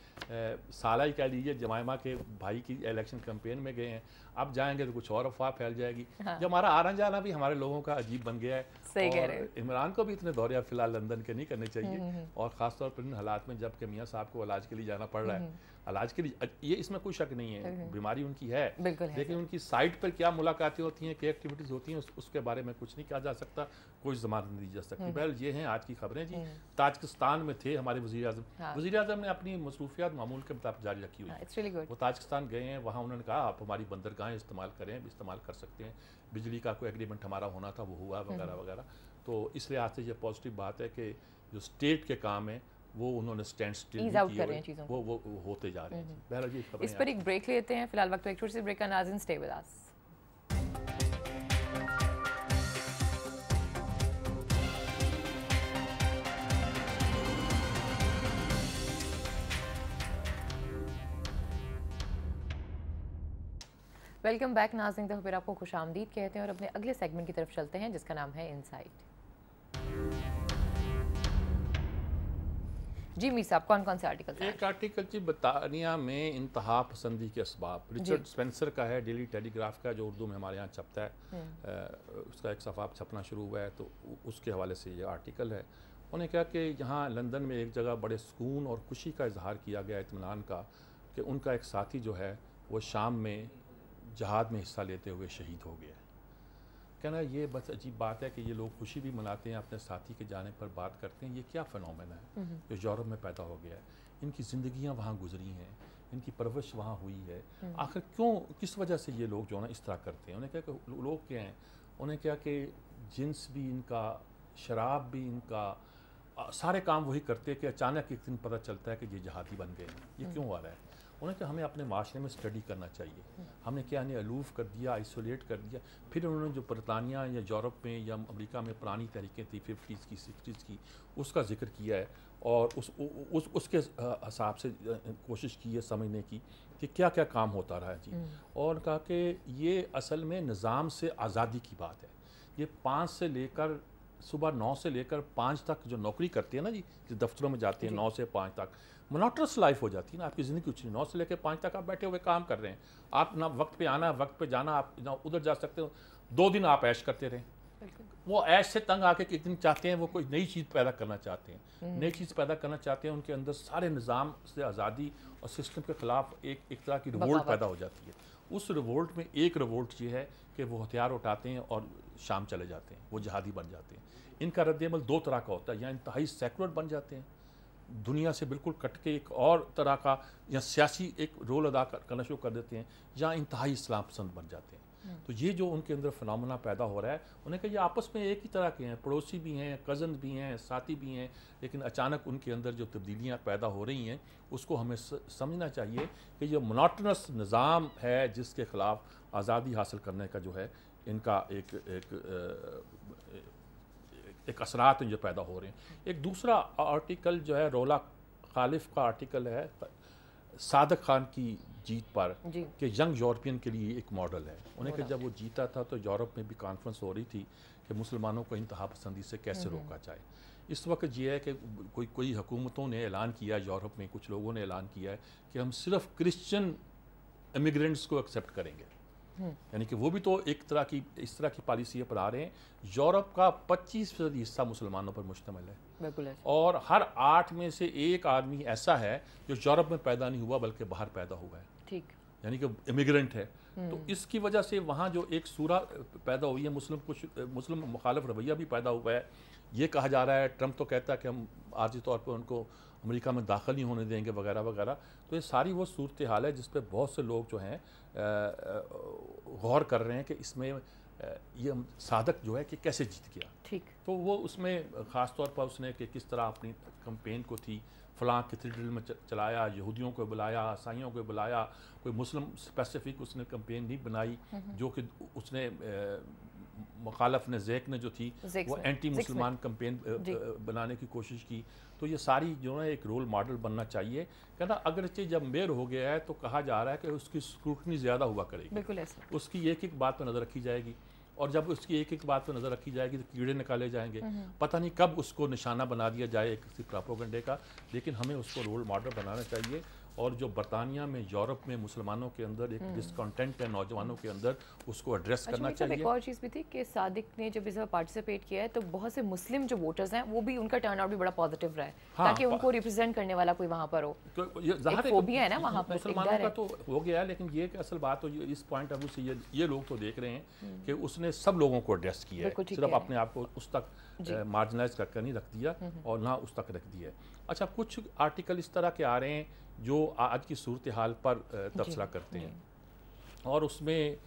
साला ही कह लीजिए जमाइमा के भाई की इलेक्शन कैंपेन में गए हैं, अब जाएंगे तो कुछ और अफवाह फैल जाएगी। हाँ। जो हमारा आना जाना भी हमारे लोगों का अजीब बन गया है। सही कह रहे हैं। इमरान को भी इतने दौरे फिलहाल लंदन के नहीं करने चाहिए, और ख़ासतौर पर इन हालात में जब कि मियाँ साहब को इलाज के लिए जाना पड़ रहा है। इलाज के लिए ये इसमें कोई शक नहीं है, बीमारी उनकी है, लेकिन उनकी साइट पर क्या मुलाकातें होती हैं, क्या एक्टिविटीज़ होती हैं, उसके बारे में कुछ नहीं कहा जा सकता, कोई जमानत नहीं दी जा सकती। बहरहाल ये हैं आज की खबरें जी। ताजिकिस्तान में थे हमारे वज़ीर आज़म ने अपनी मसरूफियात मामूल के मुताबिक जारी रखी हुई है। वो ताजिकिस्तान गए हैं, वहाँ उन्होंने कहा आप हमारी बंदरगाहें इस्तेमाल करें, इस्तेमाल कर सकते हैं, बिजली का कोई एग्रीमेंट हमारा होना था वो हुआ वगैरह वगैरह। तो इस लिहाज से ये पॉजिटिव बात है कि जो स्टेट के काम है वो उन्होंने स्टैंड स्टिल किए, वो होते जा रहे हैं। बहरहाल ये खबरें। इस पर एक ब्रेक लेते हैं फिलहाल, वक्त एक छोटी सी ब्रेक का। नाज़रीन stay with us. Welcome back नाज़रीन, तो फिर आपको खुशामदीद कहते हैं और अपने अगले सेगमेंट की तरफ चलते हैं जिसका नाम है इनसाइट। जी मीर साहब, कौन कौन से आर्टिकल? एक आर्टिकल जी बरतानिया में इंतहा पसंदी के असबाब, रिचर्ड स्पेंसर का है, डेली टेलीग्राफ का, जो उर्दू में हमारे यहाँ छपता है। उसका एक सफ़ा छपना शुरू हुआ है, तो उसके हवाले से ये आर्टिकल है। उन्होंने कहा कि यहाँ लंदन में एक जगह बड़े सुकून और खुशी का इजहार किया गया, इत्मीनान का, कि उनका एक साथी जो है वो शाम में जहाद में हिस्सा लेते हुए शहीद हो गया। कहना ये बस अजीब बात है कि ये लोग खुशी भी मनाते हैं, अपने साथी के जाने पर बात करते हैं। ये क्या फ़िनोमेना है जो यूरोप में पैदा हो गया है। इनकी ज़िंदगियां वहाँ गुजरी हैं, इनकी परवरिश वहाँ हुई है, आखिर क्यों, किस वजह से ये लोग जो है ना इस तरह करते हैं। उन्हें क्या कि लोग क्या हैं, उन्हें क्या कि जिन्स भी इनका, शराब भी इनका, सारे काम वही करते हैं कि अचानक एक दिन पता चलता है कि ये जहादी बन गए हैं। ये क्यों आ रहा है? उन्हें क्या हमें अपने माशरे में स्टडी करना चाहिए। हमने क्या इन्हें अलूफ कर दिया, आइसोलेट कर दिया। फिर उन्होंने जो बरतानिया या यूरोप में या अमेरिका में पुरानी तहरीकें थी 50s की 60s की, उसका जिक्र किया है और उसके हिसाब से कोशिश की है समझने की कि क्या क्या काम होता रहा है जी। और कहा कि ये असल में निज़ाम से आज़ादी की बात है। ये 5 से लेकर सुबह 9 से लेकर 5 तक जो नौकरी करते हैं ना जी, जो दफ्तरों में जाते हैं 9 से 5 तक, मोनोटनस लाइफ हो जाती है ना आपकी ज़िंदगी। कुछ नहीं, 9 से लेकर 5 तक आप बैठे हुए काम कर रहे हैं। आप ना वक्त पे आना, वक्त पे जाना, आप ना उधर जा सकते हो। 2 दिन आप ऐश करते रहें। वो ऐश से तंग आके एक दिन चाहते हैं वो कोई नई चीज़ पैदा करना चाहते हैं, नई चीज़ पैदा करना चाहते हैं। उनके अंदर सारे निज़ाम से आज़ादी और सिस्टम के ख़िलाफ़ एक तरह की रिवोल्ट पैदा हो जाती है। उस रिवोल्ट में एक रिवोल्ट ये है कि वो हथियार उठाते हैं और शाम चले जाते हैं, वो जहादी बन जाते हैं। इनका रद्द-ए-अमल 2 तरह का होता है, या इंतहाई सेकुलर बन जाते हैं, दुनिया से बिल्कुल कट के एक और तरह का या सियासी एक रोल अदा करना शुरू कर देते हैं, या इंतहाई इस्लाम पसंद बन जाते हैं। तो ये जो उनके अंदर फिनोमेना पैदा हो रहा है, उन्हें कहा ये आपस में एक ही तरह के हैं, पड़ोसी भी हैं, कज़न भी हैं, साथी भी हैं, लेकिन अचानक उनके अंदर जो तब्दीलियाँ पैदा हो रही हैं उसको हमें समझना चाहिए कि ये मोनोटनस निज़ाम है जिसके ख़िलाफ़ आज़ादी हासिल करने का जो है इनका एक असरात जो पैदा हो रहे हैं। एक दूसरा आर्टिकल जो है रोला मुखालिफ का आर्टिकल है सादक खान की जीत पर कि यंग यूरोपियन के लिए एक मॉडल है। उन्हें कि जब वो जीता था तो यूरोप में भी कॉन्फ्रेंस हो रही थी कि मुसलमानों को इंतहा पसंदी से कैसे रोका जाए। इस वक्त ये है कि कोई हुकूमतों ने ऐलान किया, यूरोप में कुछ लोगों ने ऐलान किया है कि हम सिर्फ क्रिश्चियन इमिग्रेंट्स को एक्सेप्ट करेंगे, यानी कि वो भी तो एक तरह की इस तरह की पॉलिसी अपना रहे हैं। यूरोप का 25% हिस्सा मुसलमानों पर मुश्तमिल है और हर 8 में से एक आदमी ऐसा है जो यूरोप में पैदा नहीं हुआ बल्कि बाहर पैदा हुआ है, ठीक, यानी कि इमिग्रेंट है। तो इसकी वजह से वहाँ जो एक सूरा पैदा हुई है, मुस्लिम मुखालिफ रवैया भी पैदा हुआ है। ये कहा जा रहा है, ट्रंप तो कहता है कि हम आर्जी तौर पर उनको अमेरिका में दाखिल नहीं होने देंगे वगैरह वगैरह। तो ये सारी वो सूरत हाल है जिस पर बहुत से लोग जो हैं गौर कर रहे हैं कि इसमें ये सादक जो है कि कैसे जीत गया। ठीक, तो वो उसमें ख़ास तौर पर उसने कि किस तरह अपनी कैंपेन को थी फ़लाँ कैथेड्रल में चलाया, यहूदियों को बुलाया, ईसाइयों को बुलाया, कोई मुस्लिम स्पेसिफिक उसने कैंपेन नहीं बनाई, जो कि उसने मुखालफ ने ज़ेक ने जो थी वो एंटी मुसलमान कैंपेन बनाने की कोशिश की। तो ये सारी जो है एक रोल मॉडल बनना चाहिए। कहना अगरचे जब मेयर हो गया है तो कहा जा रहा है कि उसकी स्क्रूटनी ज़्यादा हुआ करेगी, बिल्कुल ऐसा, उसकी एक एक बात पर नज़र रखी जाएगी और जब उसकी एक एक बात पर नज़र रखी जाएगी तो कीड़े निकाले जाएंगे। पता नहीं कब उसको निशाना बना दिया जाए किसी प्रोपेगेंडे का, लेकिन हमें उसको रोल मॉडल बनाना चाहिए। और जो बरतानिया में, यूरोप में मुसलमानों के अंदर एक डिसकंटेंट है नौजवानों के अंदर, उसको एड्रेस करना चाहिए। एक और चीज़ भी थी कि सादिक ने जब इस बार पार्टिसिपेट किया है तो बहुत से मुस्लिम जो वोटर्स हैं वो भी उनका टर्नआउट भी बड़ा पॉजिटिव रहा है, ताकि उनको रिप्रेजेंट करने वाला कोई वहाँ पर हो। तो ये ज़ाहिर है ना वहाँ पर मुसलमानों का तो हो गया है, लेकिन ये असल बात तो इस पॉइंट ऑफ व्यू से ये लोग तो देख रहे हैं कि उसने सब लोगों को एड्रेस किया है, सिर्फ अपने आप को उस तक मार्जिनलाइज करके नहीं रख दिया और ना उस तक रख दिया। अच्छा, कुछ आर्टिकल इस तरह के आ रहे हैं जो आज की सूरत हाल पर तबसरा करते हैं और उसमें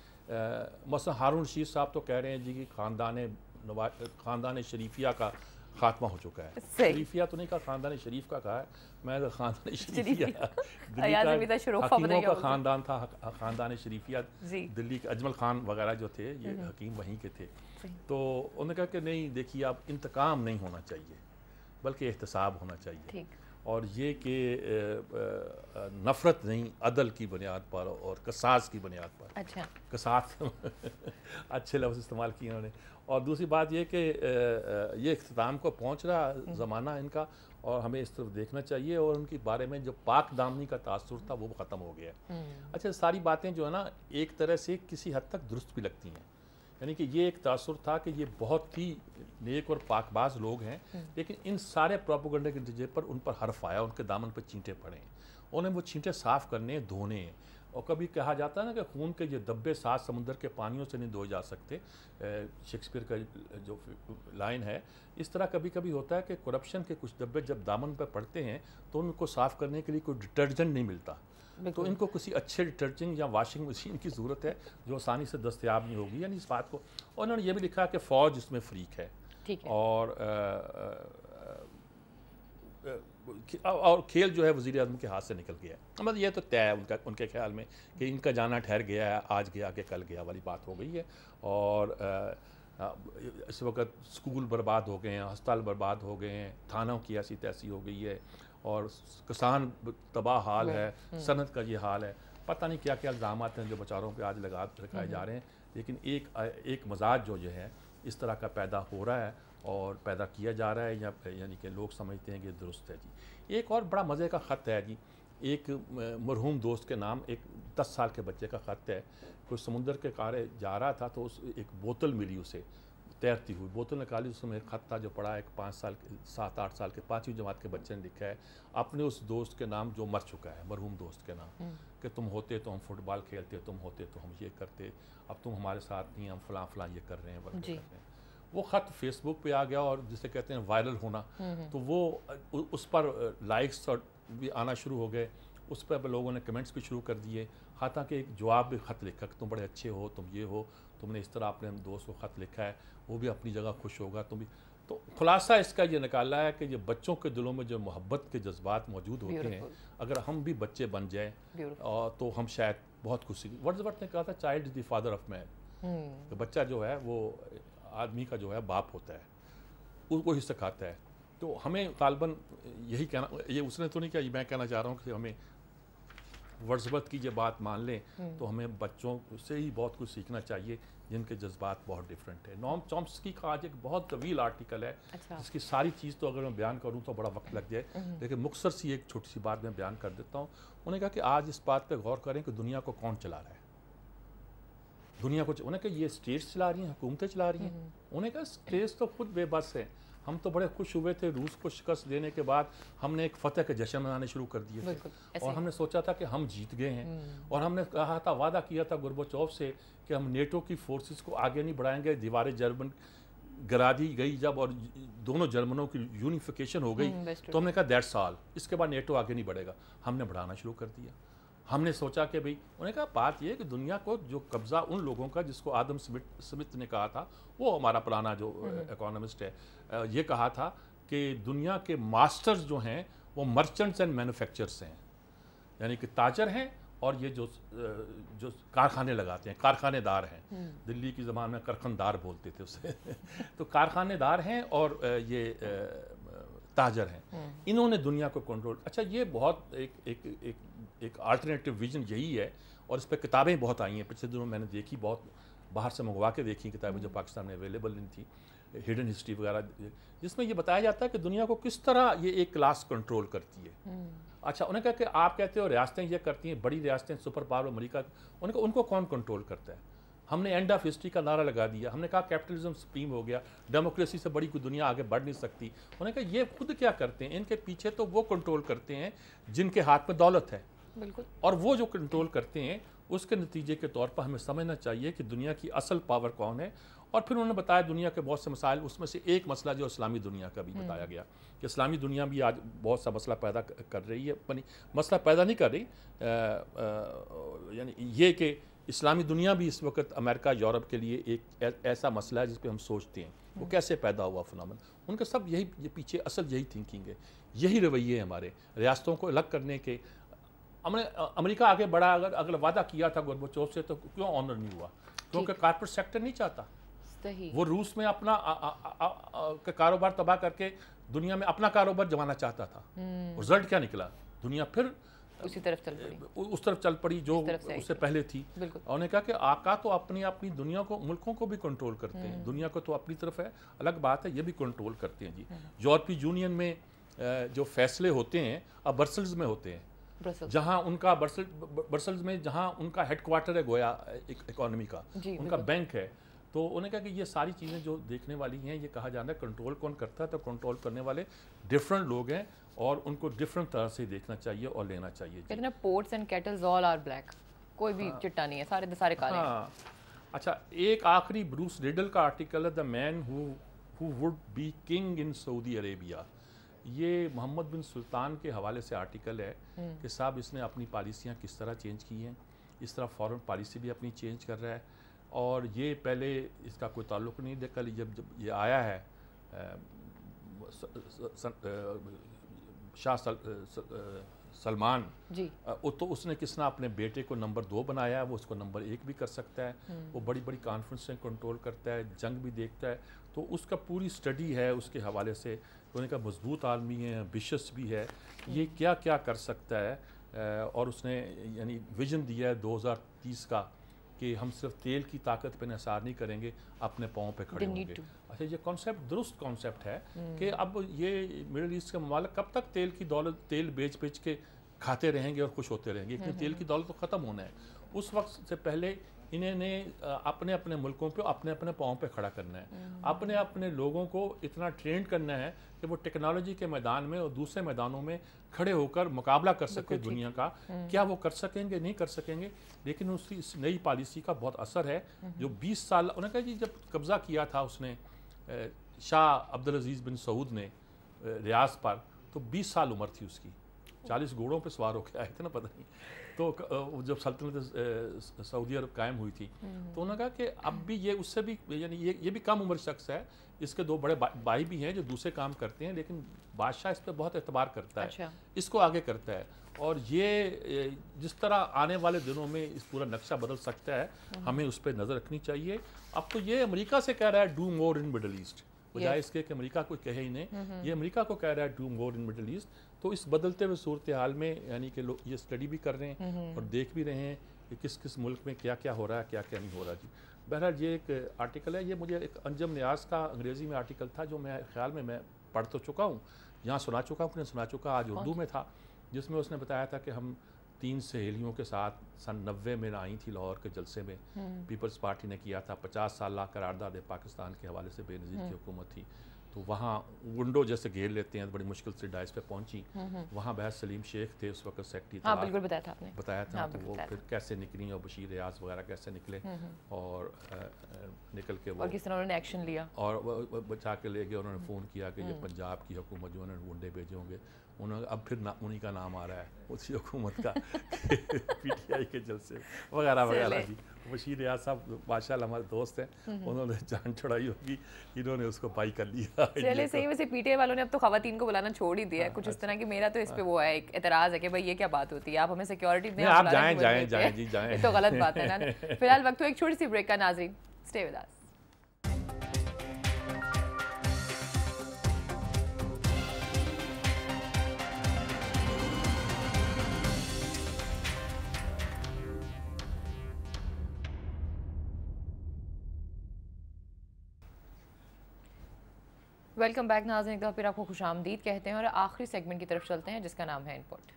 मसलन हारून रशीद साहब तो कह रहे हैं जी कि ख़ानदान शरीफिया का खात्मा हो चुका है। शरीफिया तो नहीं कहा, ख़ानदान शरीफ का कहा है, मैं तो ख़ानदान शरीफिया हकीमों का ख़ानदान था, ख़ानदान शरीफिया दिल्ली के अजमल खान वगैरह जो थे ये हकीम वहीं के थे। तो उन्होंने कहा कि नहीं देखिए, अब इंतकाम नहीं होना चाहिए बल्कि एहतसाब होना चाहिए, और ये कि नफ़रत नहीं, अदल की बुनियाद पर और कसास की बुनियाद पर। अच्छा, कसास अच्छे लफ्ज़ इस्तेमाल किए उन्होंने। और दूसरी बात ये कि ये इख्तिताम को पहुँच रहा ज़माना इनका और हमें इस तरफ देखना चाहिए और उनके बारे में जो पाक दामनी का तासुर था वो ख़त्म हो गया। अच्छा, सारी बातें जो है ना एक तरह से किसी हद तक दुरुस्त भी लगती हैं, यानी कि ये एक तासुर था कि ये बहुत ही नेक और पाकबाज लोग हैं, लेकिन इन सारे प्रोपेगेंडा के नतीजे पर उन पर हर्फ आया, उनके दामन पर चींटे पड़े हैं, उन्हें वो चींटे साफ़ करने, धोने हैं। और कभी कहा जाता है ना कि खून के ये धब्बे 7 समुंदर के पानियों से नहीं धोए जा सकते, शेक्सपियर का जो लाइन है, इस तरह कभी कभी होता है कि करप्शन के कुछ धब्बे जब दामन पर पड़ते हैं तो उनको साफ़ करने के लिए कोई डिटर्जेंट नहीं मिलता, तो इनको किसी अच्छे डिटर्जेंट या वॉशिंग मशीन की ज़रूरत है जो आसानी से दस्तयाब नहीं होगी, यानी इस बात को। और उन्होंने ये भी लिखा कि फ़ौज इसमें फ्रीक है, और खेल जो है वज़ीर आज़म के हाथ से निकल गया है। मतलब ये तो तय है उनके ख्याल में कि इनका जाना ठहर गया है, आज गया कि कल गया वाली बात हो गई है। और इस वक्त स्कूल बर्बाद हो गए हैं, अस्पताल बर्बाद हो गए हैं, थानों की ऐसी तैसी हो गई है और किसान तबाह हाल है, सनत का ये हाल है। पता नहीं क्या क्या इल्ज़ाम हैं जो बेचारों पे आज लगाए जा रहे हैं, लेकिन एक मजाज जो है इस तरह का पैदा हो रहा है और पैदा किया जा रहा है, यानी कि लोग समझते हैं कि दुरुस्त है जी। एक और बड़ा मज़े का ख़त है जी, एक मरहूम दोस्त के नाम एक 10 साल के बच्चे का ख़त है। कोई समुंदर के कारे जा रहा था तो उस एक बोतल मिली उसे, तैरती हुई बोतल निकाली, उसमें एक ख़त था जो पढ़ा, एक 7-8 साल के 5वीं जमात के बच्चे ने लिखा है अपने उस दोस्त के नाम जो मर चुका है, मरहूम दोस्त के नाम, कि तुम होते तो हम फुटबॉल खेलते, तुम होते तो हम ये करते, अब तुम हमारे साथ नहीं, हम फ़लाँ ये कर रहे हैं, वगैरह कर रहे हैं। वो ख़त फेसबुक पे आ गया और जिसे कहते हैं वायरल होना, तो वो उस पर लाइक्स और भी आना शुरू हो गए, उस पर लोगों ने कमेंट्स भी शुरू कर दिए, हालांकि एक जवाब भी ख़त लिखा कि तुम बड़े अच्छे हो, तुम ये हो, तुमने इस तरह अपने दोस्त को ख़त लिखा है, वो भी अपनी जगह खुश होगा, तुम भी। तो खुलासा इसका ये निकाला है कि ये बच्चों के दिलों में जो मोहब्बत के जज्बात मौजूद होते हैं, अगर हम भी बच्चे बन जाएँ तो हम शायद बहुत खुशी। वर्ड्सवर्थ ने कहा था child is the father of man, तो बच्चा जो है वो आदमी का जो है बाप होता है, उसको ही सिखाता है। तो हमें तालिबान यही कहना, ये उसने तो नहीं किया, मैं कहना चाह रहा हूँ कि हमें वर्ड्सवर्थ की ये बात मान लें तो हमें बच्चों से ही बहुत कुछ सीखना चाहिए जिनके जज्बात बहुत डिफरेंट है। नोम चॉम्स्की का आज एक बहुत तवील आर्टिकल है, जिसकी सारी चीज़ तो अगर मैं बयान करूं तो बड़ा वक्त लग जाए, लेकिन मुख्तसर सी एक छोटी सी बात मैं बयान कर देता हूं। उन्होंने कहा कि आज इस बात पे गौर करें कि दुनिया को कौन चला रहा है। दुनिया को उन्हें कहा ये स्टेट्स चला रही हैं, हुकूमतें चला रही हैं। उन्हें कहा स्टेट्स तो खुद बेबस है। हम तो बड़े खुश हुए थे रूस को शिकस्त देने के बाद, हमने एक फतेह के जश्न मनाने शुरू कर दिए थे और हमने सोचा था कि हम जीत गए हैं। और हमने कहा था, वादा किया था गोर्बाचोव से कि हम नेटो की फोर्सेस को आगे नहीं बढ़ाएंगे। दीवारें जर्मन गिरा दी गई जब और दोनों जर्मनों की यूनिफिकेशन हो गई तो हमने कहा दैट्स ऑल, इसके बाद नेटो आगे नहीं बढ़ेगा। हमने बढ़ाना शुरू कर दिया। हमने सोचा कि भाई, उन्होंने कहा बात यह कि दुनिया को जो कब्जा उन लोगों का, जिसको आदम स्मिथ ने कहा था, वो हमारा पुराना जो इकोनॉमिस्ट है, ये कहा था कि दुनिया के मास्टर्स जो हैं वो मर्चेंट्स एंड मैन्युफैक्चरर्स हैं, यानी कि ताजर हैं और ये जो कारखाने लगाते हैं, कारखानेदार हैं। दिल्ली की ज़बान में कारखानदार बोलते थे उसे तो कारखानेदार हैं और ये ताजर हैं। इन्होंने दुनिया को कंट्रोल। अच्छा, ये बहुत एक अल्टरनेटिव विजन यही है और इस पर किताबें बहुत आई हैं पिछले दिनों, मैंने देखी, बहुत बाहर से मंगवा के देखी किताबें जो पाकिस्तान में अवेलेबल नहीं थी, हिडन हिस्ट्री वगैरह, जिसमें ये बताया जाता है कि दुनिया को किस तरह ये एक क्लास कंट्रोल करती है। अच्छा, उन्हें कहा कि आप कहते हो रियासतें ये करती हैं, बड़ी रियासतें, सुपर पावर अमेरिका, उनको कौन कंट्रोल करता है? हमने एंड ऑफ हिस्ट्री का नारा लगा दिया। हमने कहा कैपिटलिज्म सुप्रीम हो गया, डेमोक्रेसी से बड़ी कोई दुनिया आगे बढ़ नहीं सकती। उन्होंने कहा ये खुद क्या करते हैं, इनके पीछे तो वो कंट्रोल करते हैं जिनके हाथ में दौलत है। बिल्कुल। और वो जो कंट्रोल करते हैं उसके नतीजे के तौर पर हमें समझना चाहिए कि दुनिया की असल पावर कौन है। और फिर उन्होंने बताया दुनिया के बहुत से मसाइल, उसमें से एक मसला जो इस्लामी दुनिया का भी बताया गया कि इस्लामी दुनिया भी आज बहुत सा मसला पैदा कर रही है, मसला पैदा नहीं कर रही, यानी ये कि इस्लामी दुनिया भी इस वक्त अमेरिका यूरोप के लिए एक ऐसा मसला है जिस पर हम सोचते हैं वो कैसे पैदा हुआ फिनोमेन। उनका सब यही पीछे असल यही थिंकिंग है, यही रवैये हमारे रियासतों को अलग करने के। हमने अमेरिका आगे बढ़ा, अगर वादा किया था गोर्बाचोव से तो क्यों ऑनर नहीं हुआ? क्योंकि कॉर्पोरेट सेक्टर नहीं चाहता। वो रूस में अपना कारोबार तबाह करके दुनिया में अपना कारोबार जमाना चाहता था। रिजल्ट क्या निकला? दुनिया फिर उसी तरफ चल पड़ी, उस तरफ चल पड़ी जो उससे पहले थी। उन्होंने कहा कि आका तो अपनी दुनिया को, मुल्कों को भी कंट्रोल करते हैं, दुनिया को तो अपनी तरफ है, अलग बात है, ये भी कंट्रोल करते हैं जी। यूरोपीय यूनियन में जो फैसले होते हैं अब ब्रसेल्स में होते हैं, जहां उनका ब्रसेल्स में जहां उनका हेडक्वार्टर है गोया इकोनॉमी का, उनका बैंक है। तो उन्होंने कहा कि ये सारी चीज़ें जो देखने वाली हैं, ये कहा जाना है कंट्रोल कौन करता है, तो कंट्रोल करने वाले डिफरेंट लोग हैं और उनको डिफरेंट तरह से देखना चाहिए और लेना चाहिए। कहते हैं pots and kettles all are black, कोई भी चिट्टा नहीं है, सारे काले हैं। अच्छा, एक आखिरी ब्रूस रिडल का आर्टिकल है, the man who would be king in Saudi Arabia. ये मोहम्मद बिन सुल्तान के हवाले से आर्टिकल है कि साहब इसने अपनी पॉलिसियाँ किस तरह चेंज की हैं, इस तरह फॉरेन पॉलिसी भी अपनी चेंज कर रहा है। और ये पहले इसका कोई ताल्लुक़ नहीं, देखा जब ये आया है शाह सलमान जी, तो उसने किसना अपने बेटे को नंबर 2 बनाया है, वो उसको नंबर 1 भी कर सकता है। वो बड़ी बड़ी कॉन्फ्रेंसें कंट्रोल करता है, जंग भी देखता है, तो उसका पूरी स्टडी है उसके हवाले से। तो उनका मजबूत आदमी है, एम्बिशियस भी है, ये क्या क्या कर सकता है। और उसने यानी विजन दिया है 2030 का कि हम सिर्फ तेल की ताकत पे निसार नहीं करेंगे, अपने पाँव पे खड़े होंगे। अच्छा, ये कॉन्सेप्ट दुरुस्त कॉन्सेप्ट है कि अब ये मिडिल ईस्ट के ममालिक कब तक तेल की दौलत, तेल बेच के खाते रहेंगे और खुश होते रहेंगे, क्योंकि तेल की दौलत तो ख़त्म होना है। उस वक्त से पहले इन्होंने अपने अपने मुल्कों पे अपने अपने पाँव पे खड़ा करना है, अपने अपने लोगों को इतना ट्रेंड करना है कि वो टेक्नोलॉजी के मैदान में और दूसरे मैदानों में खड़े होकर मुकाबला कर सके दुनिया का। क्या वो कर सकेंगे? नहीं कर सकेंगे, लेकिन उसकी इस नई पॉलिसी का बहुत असर है। जो 20 साल, उन्होंने कहा जी जब कब्ज़ा किया था उसने शाह अब्दुल अजीज़ बिन सऊद ने रियाज पर, तो 20 साल उम्र थी उसकी, 40 घोड़ों पे सवार होकर आए थे ना, पता नहीं। तो जब सल्तनत सऊदी अरब कायम हुई थी तो उन्होंने कहा कि अब भी ये उससे भी, यानी ये भी कम उम्र शख्स है, इसके 2 बड़े भाई भी हैं जो दूसरे काम करते हैं, लेकिन बादशाह इस पर बहुत एतबार करता है। अच्छा। इसको आगे करता है। और ये जिस तरह आने वाले दिनों में इस पूरा नक्शा बदल सकता है, हमें उस पर नज़र रखनी चाहिए। अब तो ये अमेरिका से कह रहा है do more in middle east, बजाय इसके कि अमेरिका कोई कहे ही नहीं, ये अमेरिका को कह रहा है do more in middle east. तो इस बदलते हुए सूरत हाल में यानी कि लोग ये स्टडी भी कर रहे हैं और देख भी रहे हैं कि किस किस मुल्क में क्या क्या हो रहा है, क्या क्या नहीं हो रहा। जी बहरहाल ये एक आर्टिकल है, ये मुझे एक अंजम न्याज का अंग्रेज़ी में आर्टिकल था जो मैं ख्याल में मैं पढ़ तो चुका हूँ, यहाँ सुना चुका हूँ, सुना चुका, आज उर्दू में था, जिसमें उसने बताया था कि हम 3 सहेलियों के साथ सन 90 में आई थी लाहौर के जलसे में, पीपल्स पार्टी ने किया था, 50 साल करारदाद पाकिस्तान के हवाले से बेनज़ीर की हुकूमत थी। तो वहाँ विंडो जैसे घेर लेते हैं, बड़ी मुश्किल से डाइस पे पहुंची। वहाँ बहस सलीम शेख थे उस वक्त सेक्रेटरी, हाँ बिल्कुल बताया था आपने, बताया था। तो वो फिर कैसे निकली और बशीर रियाज वगैरह कैसे निकले और निकल के वो और किस तरह उन्होंने एक्शन लिया और बचा के ले गए। उन्होंने फ़ोन किया कि ये पंजाब की हुकूमत जो उन्होंने गुंडे भेजे होंगे, उन्होंने अब फिर उन्हीं का नाम आ रहा है उसी हुकूमत का PTI के जलसे वगैरह वगैरह। जी बशीर रियाज साहब माशाल्लाह हमारे दोस्त हैं, उन्होंने जान छुड़ाई होगी, इन्होंने उसको बाई कर लिया। चले सही, वैसे PTI वालों ने अब तो खवातीन को बुलाना छोड़ ही दिया है कुछ इस तरह की। मेरा तो इस पे वो है एक एतराज़ है कि भाई ये क्या बात होती है, आप हमें सिक्योरिटी दें, आप जाएं जाएं जाएं जी जाएं, तो गलत बात है ना। फिलहाल वक्त हो एक छोटी सी ब्रेक का, नाज़रीन stay with us. Welcome back नाज़रीन, एक बार फिर आपको खुशामदीद कहते हैं और आखिरी सेगमेंट की तरफ चलते हैं जिसका नाम है इनपुट।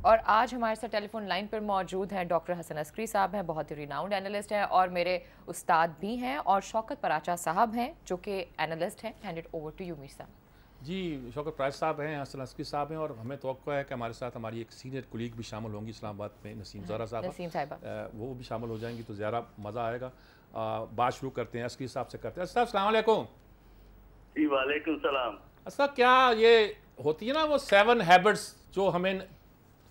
और आज हमारे साथ टेलीफोन लाइन पर मौजूद हैं डॉक्टर हसन अस्करी साहब हैं, बहुत ही रिनाउंड एनालिस्ट हैं और मेरे उस्ताद भी हैं, और शौकत पराचा साहब हैं जो कि एनालिस्ट हैं। Hand it over to you Mir साहब। जी शौकत पराचा साहब हैं, हसन अस्करी साहब हैं, और हमें तवक्को है कि हमारे साथ हमारी एक सीनियर कुलीग भी शामिल होंगी इस्लामाबाद में, नसीम ज़हरा साहब, वो भी शामिल हो जाएंगी तो ज़्यादा मज़ा आएगा। बात शुरू करते हैं, अस्करी साहब से करते हैं। अस्सलाम अस्सलाम वालेकुम। जी वालेकुम सलाम। अच्छा, क्या ये होती है ना वो 7 हैबिट्स जो हमें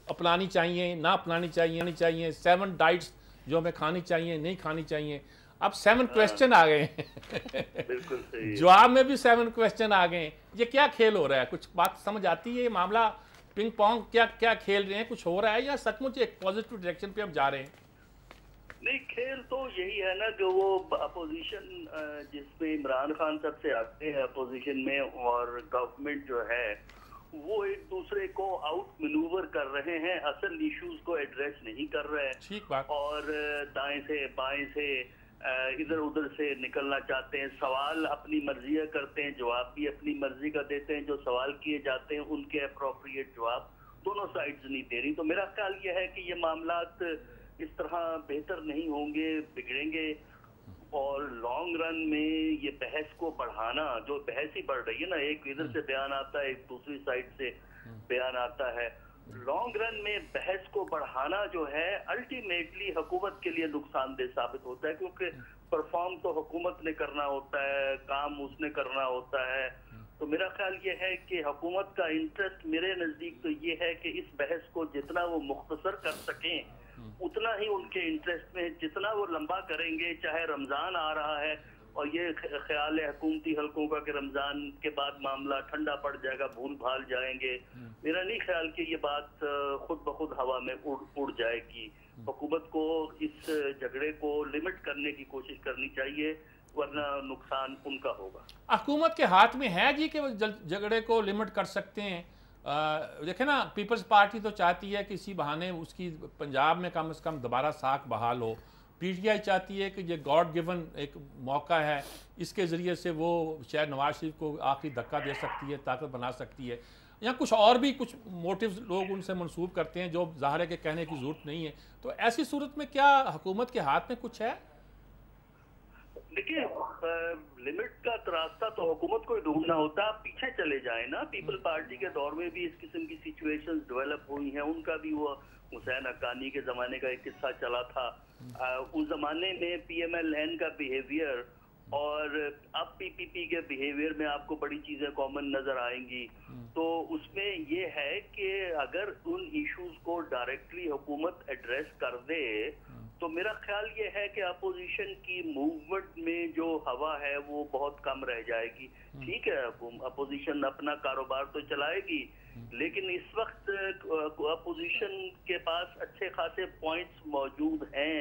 अपनानी चाहिए, ना अपनानी चाहिए, 7 डाइट्स जो हमें खानी चाहिए, नहीं खानी चाहिए, अब 7 क्वेश्चन आ गए हैं। बिल्कुल सही। जवाब में भी 7 क्वेश्चन आ गए हैं। ये क्या खेल हो रहा है? कुछ बात समझ आती है? ये मामला पिंग पोंग क्या क्या खेल रहे हैं? कुछ हो रहा है या सचमुच एक पॉजिटिव डायरेक्शन पे हम जा रहे हैं? नहीं, खेल तो यही है ना कि वो अपोजिशन जिसमें इमरान खान सबसे आगे है अपोजिशन में, और गवर्नमेंट जो है वो एक दूसरे को आउट मैनूवर कर रहे हैं, असल इश्यूज को एड्रेस नहीं कर रहे हैं। ठीक बात। और दाएं से बाएं से इधर उधर से निकलना चाहते हैं, सवाल अपनी मर्जी का करते हैं, जवाब भी अपनी मर्जी का देते हैं, जो सवाल किए जाते हैं उनके अप्रोप्रिएट जवाब दोनों साइड्स नहीं दे रही। तो मेरा ख्याल यह है कि ये मामलात इस तरह बेहतर नहीं होंगे, बिगड़ेंगे, और लॉन्ग रन में ये बहस को बढ़ाना, जो बहस ही बढ़ रही है ना, एक इधर से बयान आता है, एक दूसरी साइड से बयान आता है, लॉन्ग रन में बहस को बढ़ाना जो है अल्टीमेटली हुकूमत के लिए नुकसानदेह साबित होता है, क्योंकि परफॉर्म तो हुकूमत ने करना होता है, काम उसने करना होता है। तो मेरा ख्याल ये है कि हुकूमत का इंटरेस्ट मेरे नज़दीक तो ये है कि इस बहस को जितना वो मुख्तसर कर सकें उतना ही उनके इंटरेस्ट में, जितना वो लंबा करेंगे, चाहे रमज़ान आ रहा है और ये ख्याल है हुकूमती हलकों का कि रमज़ान के बाद मामला ठंडा पड़ जाएगा, भूल भाल जाएंगे, मेरा नहीं ख्याल कि ये बात खुद ब खुद हवा में उड़ जाएगी। हुकूमत को इस झगड़े को लिमिट करने की कोशिश करनी चाहिए, वरना नुकसान उनका होगा। हुकूमत के हाथ में है जी कि वो झगड़े को लिमिट कर सकते हैं। देखे ना, पीपल्स पार्टी तो चाहती है कि इसी बहाने उसकी पंजाब में कम से कम दोबारा साख बहाल हो। PTI चाहती है कि ये गॉड गिवन एक मौका है, इसके ज़रिए से वो शायद नवाज शरीफ को आखिरी धक्का दे सकती है, ताकत बना सकती है, या कुछ और भी कुछ मोटिव्स लोग उनसे मंसूब करते हैं जो ज़ाहिर है कि कहने की ज़रूरत नहीं है। तो ऐसी सूरत में क्या हुकूमत के हाथ में कुछ है? देखिए, लिमिट का रास्ता तो हुकूमत को ही ढूंढना होता है। आप पीछे चले जाएं ना, पीपल पार्टी के दौर में भी इस किस्म की सिचुएशंस डेवलप हुई हैं, उनका भी वो हुसैन हक्कानी के ज़माने का एक किस्सा चला था। उस ज़माने में PMLN का बिहेवियर और अब PPP के बिहेवियर में आपको बड़ी चीज़ें कॉमन नज़र आएंगी। तो उसमें ये है कि अगर उन इश्यूज को डायरेक्टली हुकूमत एड्रेस कर दे तो मेरा ख्याल ये है कि अपोजिशन की मूवमेंट में जो हवा है वो बहुत कम रह जाएगी। ठीक है, अपोजिशन अपना कारोबार तो चलाएगी, लेकिन इस वक्त अपोजिशन के पास अच्छे खासे पॉइंट्स मौजूद हैं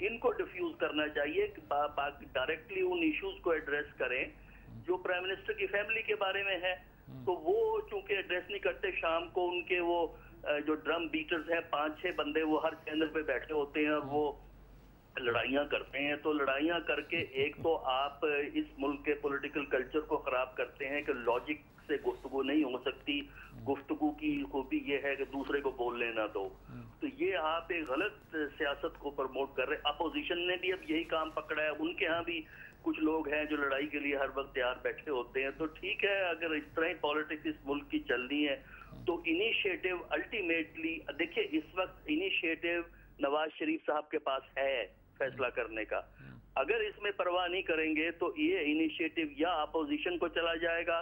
इनको डिफ्यूज करना चाहिए, डायरेक्टली उन इश्यूज को एड्रेस करें जो प्राइम मिनिस्टर की फैमिली के बारे में है। तो वो चूंकि एड्रेस नहीं करते, शाम को उनके वो जो ड्रम बीटर्स हैं 5-6 बंदे वो हर चैनल पे बैठे होते हैं और वो लड़ाइयां करते हैं। तो लड़ाइयां करके एक तो आप इस मुल्क के पॉलिटिकल कल्चर को खराब करते हैं कि लॉजिक से गुफ्तगू नहीं हो सकती, गुफ्तगू की खूबी ये है कि दूसरे को बोलने ना दो। तो ये आप एक गलत सियासत को प्रमोट कर रहे हैं। अपोजिशन ने भी अब यही काम पकड़ा है, उनके यहाँ भी कुछ लोग हैं जो लड़ाई के लिए हर वक्त तैयार बैठे होते हैं। तो ठीक है, अगर इस तरह ही पॉलिटिक्स इस मुल्क की चल रही है तो इनिशिएटिव अल्टीमेटली, देखिए इस वक्त इनिशिएटिव नवाज शरीफ साहब के पास है फैसला करने का। अगर इसमें परवाह नहीं करेंगे तो ये इनिशिएटिव या अपोजिशन को चला जाएगा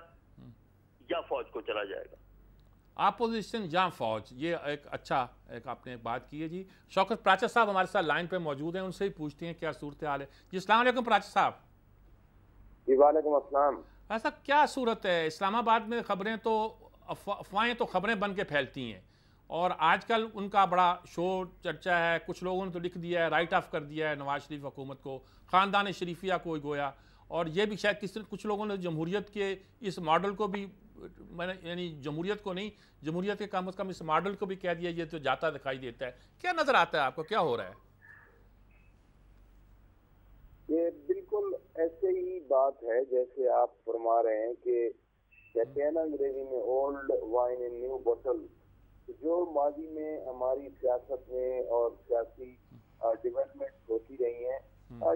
या फौज को चला जाएगा। अपोजिशन या फौज, ये एक अच्छा एक आपने बात की है जी। शौकत प्राचा साहब हमारे साथ लाइन पे मौजूद हैं, उनसे ही पूछते हैं क्या सूरत हाल है जी। अस्सलाम वालेकुम प्राचा साहब। जी वालेकुम अस्सलाम। ऐसा क्या सूरत है इस्लामाबाद में? खबरें तो अफवाहें तो खबरें बन के फैलती हैं और आजकल उनका बड़ा शोर चर्चा है। कुछ लोगों ने तो लिख दिया है, राइट ऑफ कर दिया है नवाज शरीफ हुकूमत को, ख़ानदान शरीफिया को गोया। और ये भी शायद कुछ लोगों ने जमहूरियत के इस मॉडल को भी, मैंने यानी जमहूरियत को नहीं, जमहूरियत के कम से कम इस मॉडल को भी कह दिया ये तो जाता दिखाई देता है। क्या नज़र आता है आपको, क्या हो रहा है? ये बिल्कुल ऐसे ही बात है जैसे आप फरमा रहे हैं कि कहते हैं ना अंग्रेजी में ओल्ड वाइन इन न्यू बोतल। जो माजी में हमारी सियासत में और सियासी डेवलपमेंट होती रही है,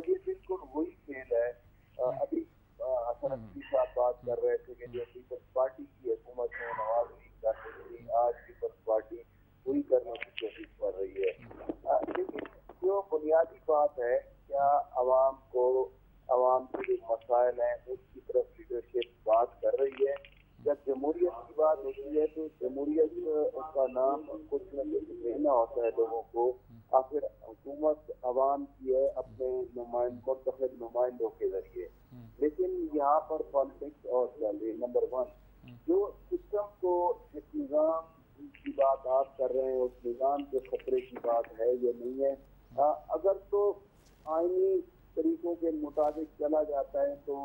ये बिल्कुल वही खेल है। अभी हसन अब्दी साहब बात कर रहे थे कि जो पीपल्स पार्टी की हुकूमत में नवाज शरीफ कर रही थी, आज पीपल्स पार्टी वही करने की कोशिश कर रही है। लेकिन जो बुनियादी बात है, क्या आवाम के जो मसाइल हैं उसकी तरफ लीडरशिप बात कर रही है? जब जमहूरियत की बात होती है तो जमहूरियत का नाम कुछ न कुछ देना होता है लोगों को। आखिर हुकूमत आवाम की है अपने मुंतखब नुमाइंदों के जरिए। लेकिन यहाँ पर पॉलिटिक्स और चल रही है। नंबर 1, जो सिस्टम को, जिस निज़ाम की बात आप कर रहे हैं उस निज़ाम के खतरे की बात है ये नहीं है। अगर तो आईनी तरीकों के मुताबिक चला जाता है तो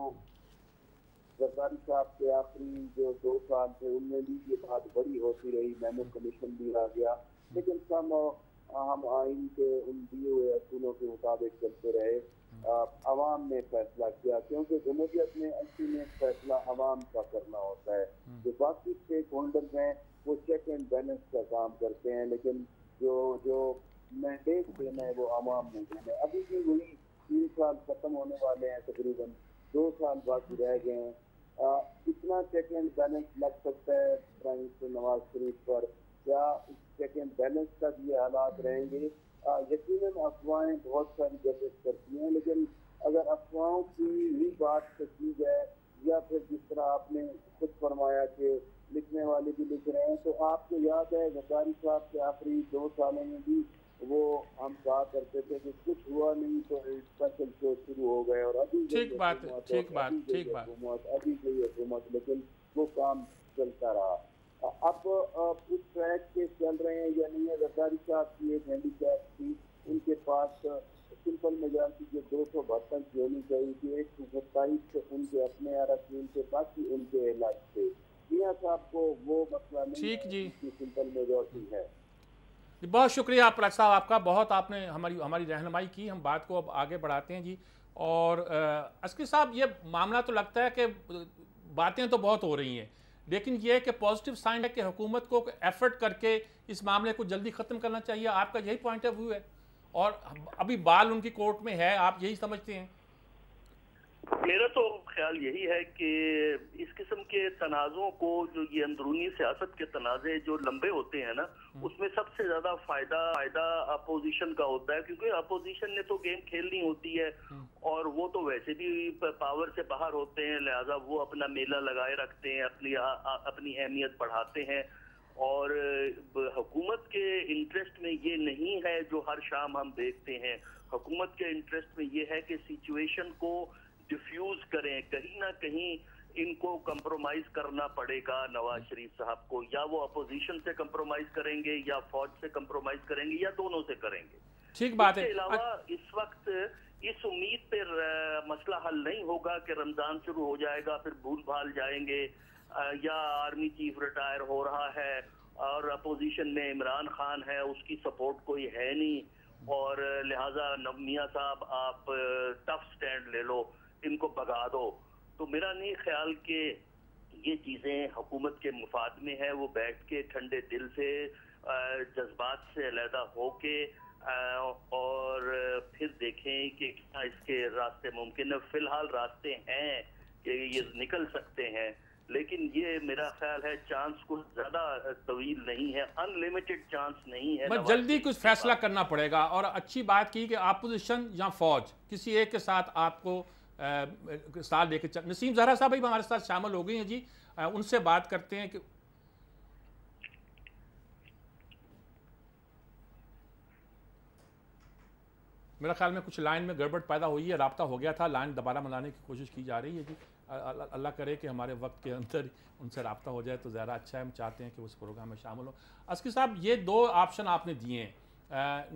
जरदारी साहब के आखिरी जो 2 साल थे उनमें भी ये बात बड़ी होती रही, मैंने कमीशन भी आ गया, लेकिन हम आइन के उन दिए हुए असूलों के मुताबिक चलते रहे। अवाम ने फैसला किया, क्योंकि जमहूरियत में अल्टीमेट फैसला अवाम का करना होता है। जो बाकी स्टेक होल्डर्स हैं वो चेक एंड बैलेंस का काम करते हैं, लेकिन जो मैंडेट देना है वो अवाम ने देना है। अभी भी वही 3 साल खत्म होने वाले हैं, तकरीबन 2 साल बाकी रह गए हैं। कितना चेक एंड बैलेंस लग सकता है प्राइम मिनिस्टर नवाज शरीफ पर? क्या चेक एंड बैलेंस का ये हालात रहेंगे? यकीनन अफवाहें बहुत सारी गर्दिश करती हैं, लेकिन अगर अफवाहों की ही बात की जाए या फिर जिस तरह आपने खुद फरमाया कि लिखने वाले भी लिख रहे हैं, तो आपको याद है जरदारी साहब के आखिरी 2 सालों में भी वो हम कहा करते थे कि कुछ हुआ नहीं तो स्पेशल शो शुरू हो गए और अभी ठीक बात, अभी गई हुकूमत, लेकिन वो काम चलता रहा। अब उस ट्रैक के चल रहे हैं या नहीं है? जरदारी साहब की एक हैंडीकैप थी, उनके पास सिंपल मेजॉरिटी जो 272 की होनी चाहिए थी, 127 उनके अपने अरकान थे, बाकी उनके इलाज थे। मियां साहब को वो मसला नहीं, ठीक जी, सिंपल मेजॉरिटी है। बहुत शुक्रिया प्राचा साहब आपका, बहुत आपने हमारी रहनुमाई की। हम बात को अब आगे बढ़ाते हैं जी। और अस्करी साहब, ये मामला तो लगता है कि बातें तो बहुत हो रही हैं, लेकिन ये है कि पॉजिटिव साइन है कि हुकूमत को एफर्ट करके इस मामले को जल्दी ख़त्म करना चाहिए। आपका यही पॉइंट ऑफ व्यू है? और अभी बाल उनकी कोर्ट में है, आप यही समझते हैं? मेरा तो ख्याल यही है कि इस किस्म के तनाज़ों को, जो ये अंदरूनी सियासत के तनाज़े जो लंबे होते हैं ना, उसमें सबसे ज्यादा फायदा अपोजिशन का होता है, क्योंकि अपोजिशन ने तो गेम खेलनी होती है और वो तो वैसे भी पावर से बाहर होते हैं, लिहाजा वो अपना मेला लगाए रखते हैं, अपनी अहमियत बढ़ाते हैं। और हुकूमत के इंटरेस्ट में ये नहीं है जो हर शाम हम देखते हैं। हुकूमत के इंटरेस्ट में ये है कि सिचुएशन को डिफ्यूज करें। कहीं ना कहीं इनको कंप्रोमाइज करना पड़ेगा नवाज शरीफ साहब को, या वो अपोजिशन से कंप्रोमाइज करेंगे या फौज से कंप्रोमाइज करेंगे या दोनों से करेंगे। ठीक बात है। इसके अलावा इस वक्त इस उम्मीद पर मसला हल नहीं होगा कि रमजान शुरू हो जाएगा फिर भूल भाल जाएंगे, या आर्मी चीफ रिटायर हो रहा है और अपोजिशन में इमरान खान है, उसकी सपोर्ट कोई है नहीं, और लिहाजा मियां साहब आप टफ स्टैंड ले लो, इनको भगा दो। तो मेरा नहीं ख्याल कि ये चीज़ें हुकूमत के मुफाद में है। वो बैठ के ठंडे दिल से जज्बात से अलहदा होके और फिर देखें कि क्या इसके रास्ते मुमकिन है। फिलहाल रास्ते हैं कि ये निकल सकते हैं, लेकिन ये मेरा ख्याल है चांस कुछ ज्यादा तवील नहीं है, अनलिमिटेड चांस नहीं है। बस जल्दी कुछ फैसला करना पड़ेगा। और अच्छी बात की कि अपोजिशन या फौज किसी एक के साथ आपको साथ लेके चल। नसीम ज़हरा साहब भी हमारे साथ शामिल हो गई हैं जी, उनसे बात करते हैं कि मेरा ख्याल में कुछ लाइन में गड़बड़ पैदा हुई है, राब्ता हो गया था, लाइन दोबारा मिलाने की कोशिश की जा रही है जी। अल्लाह करे कि हमारे वक्त के अंदर उनसे राब्ता हो जाए तो ज़्यादा अच्छा है। हम चाहते हैं कि उस प्रोग्राम में शामिल हो। अस्की साहब, ये दो ऑप्शन आपने दिए हैं।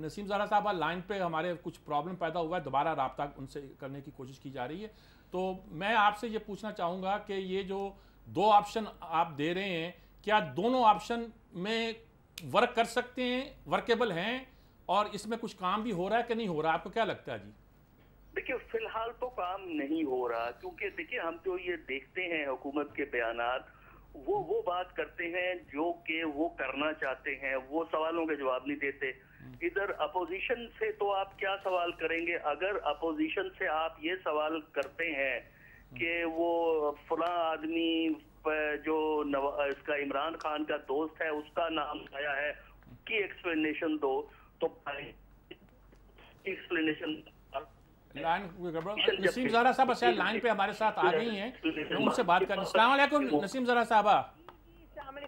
नसीम ज़हरा साहब, लाइन पे हमारे कुछ प्रॉब्लम पैदा हुआ है, दोबारा राब्ता उनसे करने की कोशिश की जा रही है। तो मैं आपसे ये पूछना चाहूँगा कि ये जो दो ऑप्शन आप दे रहे हैं, क्या दोनों ऑप्शन में वर्क कर सकते हैं, वर्केबल हैं, और इसमें कुछ काम भी हो रहा है कि नहीं हो रहा? आपको क्या लगता है जी? देखिए, फिलहाल तो काम नहीं हो रहा, क्योंकि देखिए हम तो ये देखते हैं हुकूमत के बयानात, वो बात करते हैं जो कि वो करना चाहते हैं, वो सवालों के जवाब नहीं देते। इधर अपोजिशन से तो आप क्या सवाल करेंगे? अगर अपोजिशन से आप ये सवाल करते हैं कि वो फलां आदमी जो इसका इमरान खान का दोस्त है उसका नाम आया है, की एक्सप्लेनेशन दो, तो एक्सप्लेनेशन नसीम ज़हरा साहब शायद लाइन पे हमारे साथ आ गई हैं, मैं उनसे बात करें। अस्सलाम वालेकुम नसीम ज़हरा साहबा।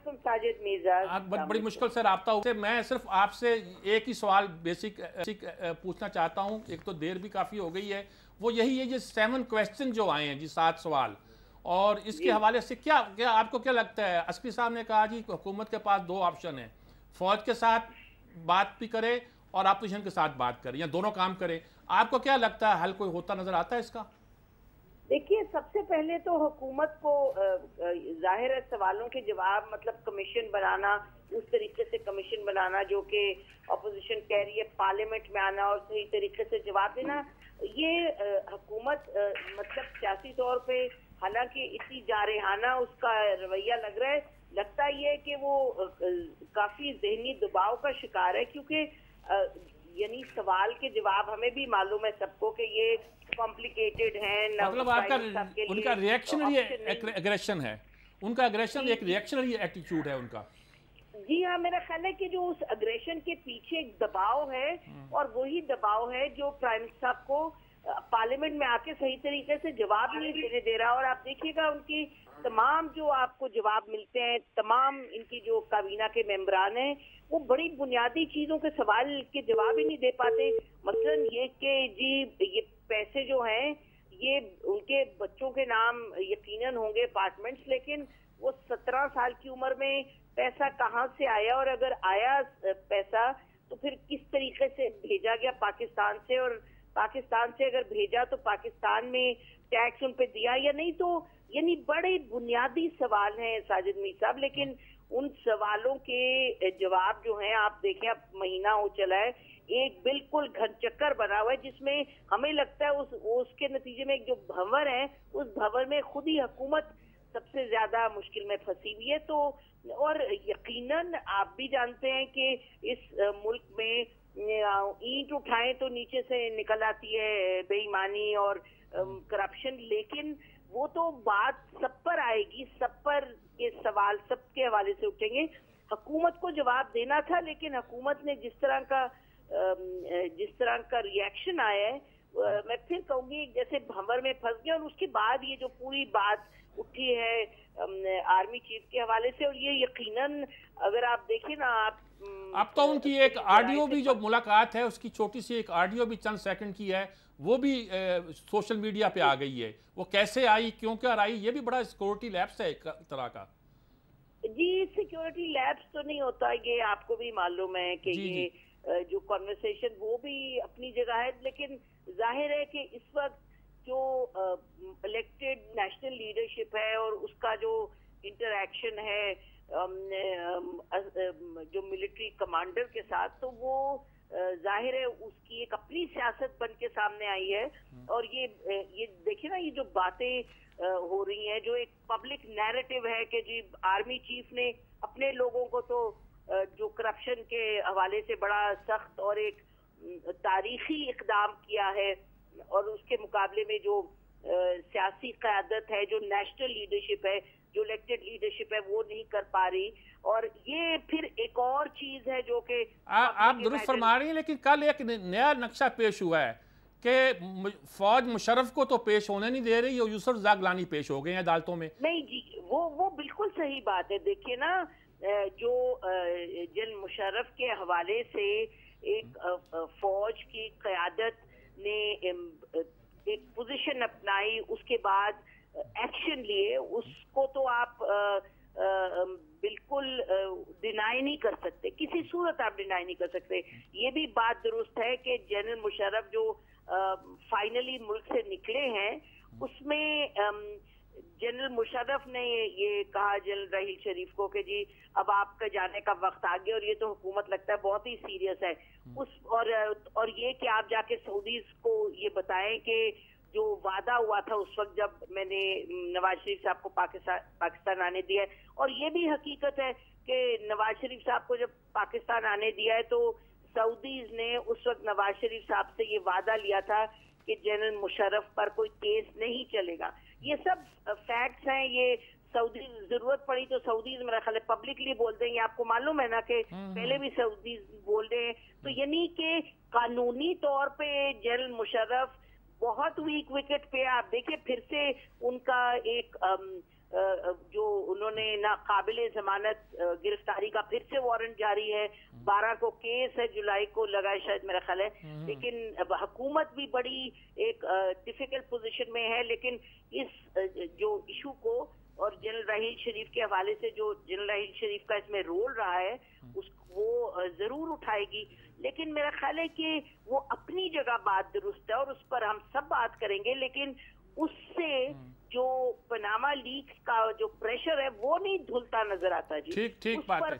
साजिद मिर्जा, बड़ी मुश्किल से राब्ता हुआ। मैं सिर्फ आपसे एक ही सवाल बेसिक पूछना चाहता हूँ, एक तो देर भी काफ़ी हो गई है, वो यही है, ये 7 क्वेश्चन जो आए हैं जी, 7 सवाल, और इसके हवाले से क्या आपको क्या लगता है? अस्की साहब ने कहा जी हुकूमत के पास दो ऑप्शन है, फौज के साथ बात भी करे और अपोजिशन के साथ बात करे, या दोनों काम करे। आपको क्या लगता है, हल कोई होता नजर आता है इसका? देखिए, सबसे पहले तो हुकूमत को जाहिर है सवालों के जवाब, मतलब कमीशन बनाना, उस तरीके से कमीशन बनाना जो कि अपोजिशन कह रही है, पार्लियामेंट में आना और सही तरीके से जवाब देना, ये हुकूमत मतलब सियासी तौर पे हालांकि इतनी जारहाना उसका रवैया लग रहा है, लगता ये है कि वो काफी जहनी दबाव का शिकार है, क्योंकि यानी सवाल के जवाब हमें भी मालूम है सबको कि ये कॉम्प्लिकेटेड है। मतलब आपका उनका रिएक्शनरी एग्रेशन है, उनका एग्रेशन एक रिएक्शनरी एटीट्यूड है उनका। जी हाँ, मेरा ख्याल है कि जो उस एग्रेशन के पीछे एक दबाव है, और वही दबाव है जो प्राइम मिनिस्टर साहब को पार्लियामेंट में आके सही तरीके से जवाब नहीं देने दे रहा। और आप देखिएगा उनकी तमाम जो आपको जवाब मिलते हैं, तमाम इनकी जो काबीना के मेंबरान हैं, वो बड़ी बुनियादी चीजों के सवाल के जवाब ही नहीं दे पाते। मसलन ये कि जी ये पैसे जो हैं ये उनके बच्चों के नाम यकीनन होंगे अपार्टमेंट्स, लेकिन वो 17 साल की उम्र में पैसा कहाँ से आया, और अगर आया पैसा तो फिर किस तरीके से भेजा गया पाकिस्तान से, और पाकिस्तान से अगर भेजा तो पाकिस्तान में टैक्स उन पे दिया या नहीं। तो यानी बड़े बुनियादी सवाल हैं साजिद मीर साहब, लेकिन उन सवालों के जवाब जो हैं, आप देखें अब महीना हो चला है, एक बिल्कुल घनचक्कर बना हुआ है, जिसमें हमें लगता है उसके नतीजे में एक जो भंवर है, उस भंवर में खुद ही हुकूमत सबसे ज्यादा मुश्किल में फंसी हुई है। तो और यकीनन आप भी जानते हैं कि इस मुल्क में ईंट उठाएं तो नीचे से निकल आती है बेईमानी और करप्शन, लेकिन वो तो बात सब पर आएगी, सब पर ये सवाल सबके हवाले से उठेंगे। हुकूमत को जवाब देना था, लेकिन हुकूमत ने जिस तरह का रिएक्शन आया है, मैं फिर कहूंगी जैसे भंवर में फंस गया। और उसके बाद ये जो पूरी बात उठी है आर्मी चीफ के हवाले से, और ये यकीनन अगर आप देखें ना, अब तो उनकी एक ऑडियो भी जो मुलाकात है, उसकी छोटी सी एक ऑडियो भी चंद सेकंड की है, वो भी सोशल मीडिया पे आ गई है। वो कैसे आई, क्यों क्या आई, ये भी बड़ा सिक्योरिटी लैप्स है एक तरह का। जी, सिक्योरिटी लैप्स तो नहीं होता, ये आपको भी मालूम है कि ये जो कॉन्वर्सेशन वो भी अपनी जगह है, लेकिन जाहिर है कि इस वक्त जो इलेक्टेड नेशनल लीडरशिप है और उसका जो इंटरैक्शन है जो मिलिट्री कमांडर के साथ, तो वो जाहिर है उसकी एक अपनी सियासत बन के सामने आई है। और ये देखिए ना, ये जो बातें हो रही हैं, जो एक पब्लिक नैरेटिव है कि जी आर्मी चीफ ने अपने लोगों को तो जो करप्शन के हवाले से बड़ा सख्त और एक तारीखी इकदाम किया है, और उसके मुकाबले में जो सियासी क़यादत है, जो नेशनल लीडरशिप है, जो इलेक्टेड लीडरशिप है, वो नहीं कर पा रही। और ये फिर एक और चीज है जो कि आप दुरुस्त फरमा रही हैं, लेकिन कल एक नया नक्शा पेश हुआ है कि फौज मुशर्रफ को तो पेश होने नहीं दे रही और यूसुफ जागलानी पेश हो गए हैं अदालतों में। नहीं जी, वो बिल्कुल सही बात है। देखिए ना, जो जनरल मुशर्रफ के हवाले से एक फौज की क़यादत ने एक पोजीशन अपनाई, उसके बाद एक्शन लिए, उसको तो आप बिल्कुल डिनाई नहीं कर सकते, किसी सूरत आप डिनाई नहीं कर सकते। ये भी बात दुरुस्त है कि जनरल मुशर्रफ जो फाइनली मुल्क से निकले हैं, उसमें जनरल मुशर्रफ ने ये कहा जनरल राहील शरीफ को कि जी अब आपका जाने का वक्त आ गया, और ये तो हुकूमत लगता है बहुत ही सीरियस है। और ये कि आप जाके सऊदीज को ये बताएं कि जो वादा हुआ था उस वक्त जब मैंने नवाज शरीफ साहब को पाकिस्तान आने दिया है, और ये भी हकीकत है कि नवाज शरीफ साहब को जब पाकिस्तान आने दिया है तो सऊदीज ने उस वक्त नवाज शरीफ साहब से ये वादा लिया था कि जनरल मुशर्रफ पर कोई केस नहीं चलेगा। ये सब फैक्ट्स हैं। ये सऊदी जरूरत पड़ी तो सऊदीज मेरा ख्याल है पब्लिकली बोल देंगे, आपको मालूम है ना कि पहले भी सऊदीज बोल रहे हैं। तो यानी कि कानूनी तौर पे जनरल मुशर्रफ बहुत वीक विकेट पे। आप देखिए फिर से उनका एक जो उन्होंने ना काबिले जमानत गिरफ्तारी का फिर से वारंट जारी है। 12 को केस है, जुलाई को लगा है शायद मेरा ख्याल है। लेकिन अब हुकूमत भी बड़ी एक डिफिकल्ट पोजीशन में है, लेकिन इस जो इशू को और जनरल राहील शरीफ के हवाले से जो जनरल राहील शरीफ का इसमें रोल रहा है वो जरूर उठाएगी। लेकिन मेरा ख्याल है कि वो अपनी जगह बात दुरुस्त है और उस पर हम सब बात करेंगे, लेकिन उससे जो पनामा लीक का जो प्रेशर है वो नहीं धुलता नजर आता जी। ठीक बात है।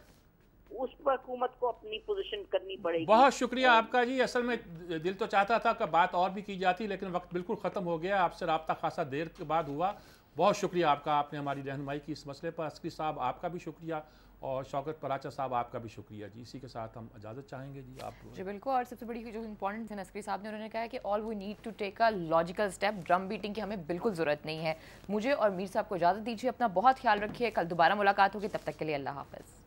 उस पर हुकूमत को अपनी पोजीशन करनी पड़ेगी। बहुत शुक्रिया आपका जी। असल में दिल तो चाहता था कि बात और भी की जाती, लेकिन वक्त बिल्कुल ख़त्म हो गया। आपसे रब्ता खासा देर के बाद हुआ। बहुत शुक्रिया आपका, आपने हमारी रहनुमाई की इस मसले पर। अस्करी साहब आपका भी शुक्रिया, और शौकत पराचा साहब आपका भी शुक्रिया जी। इसी के साथ हम इजाज़त चाहेंगे जी आप जी। बिल्कुल। और सबसे बड़ी जो इंपॉर्टेंट है अस्करी साहब ने, उन्होंने कहा कि all we need to take a logical step. Drum beating की हमें बिल्कुल ज़रूरत नहीं है। मुझे और मीर साहब को इजाज़त दीजिए। अपना बहुत ख्याल रखिए। कल दोबारा मुलाकात होगी, तब तक के लिए अल्लाह हाफ़िज़।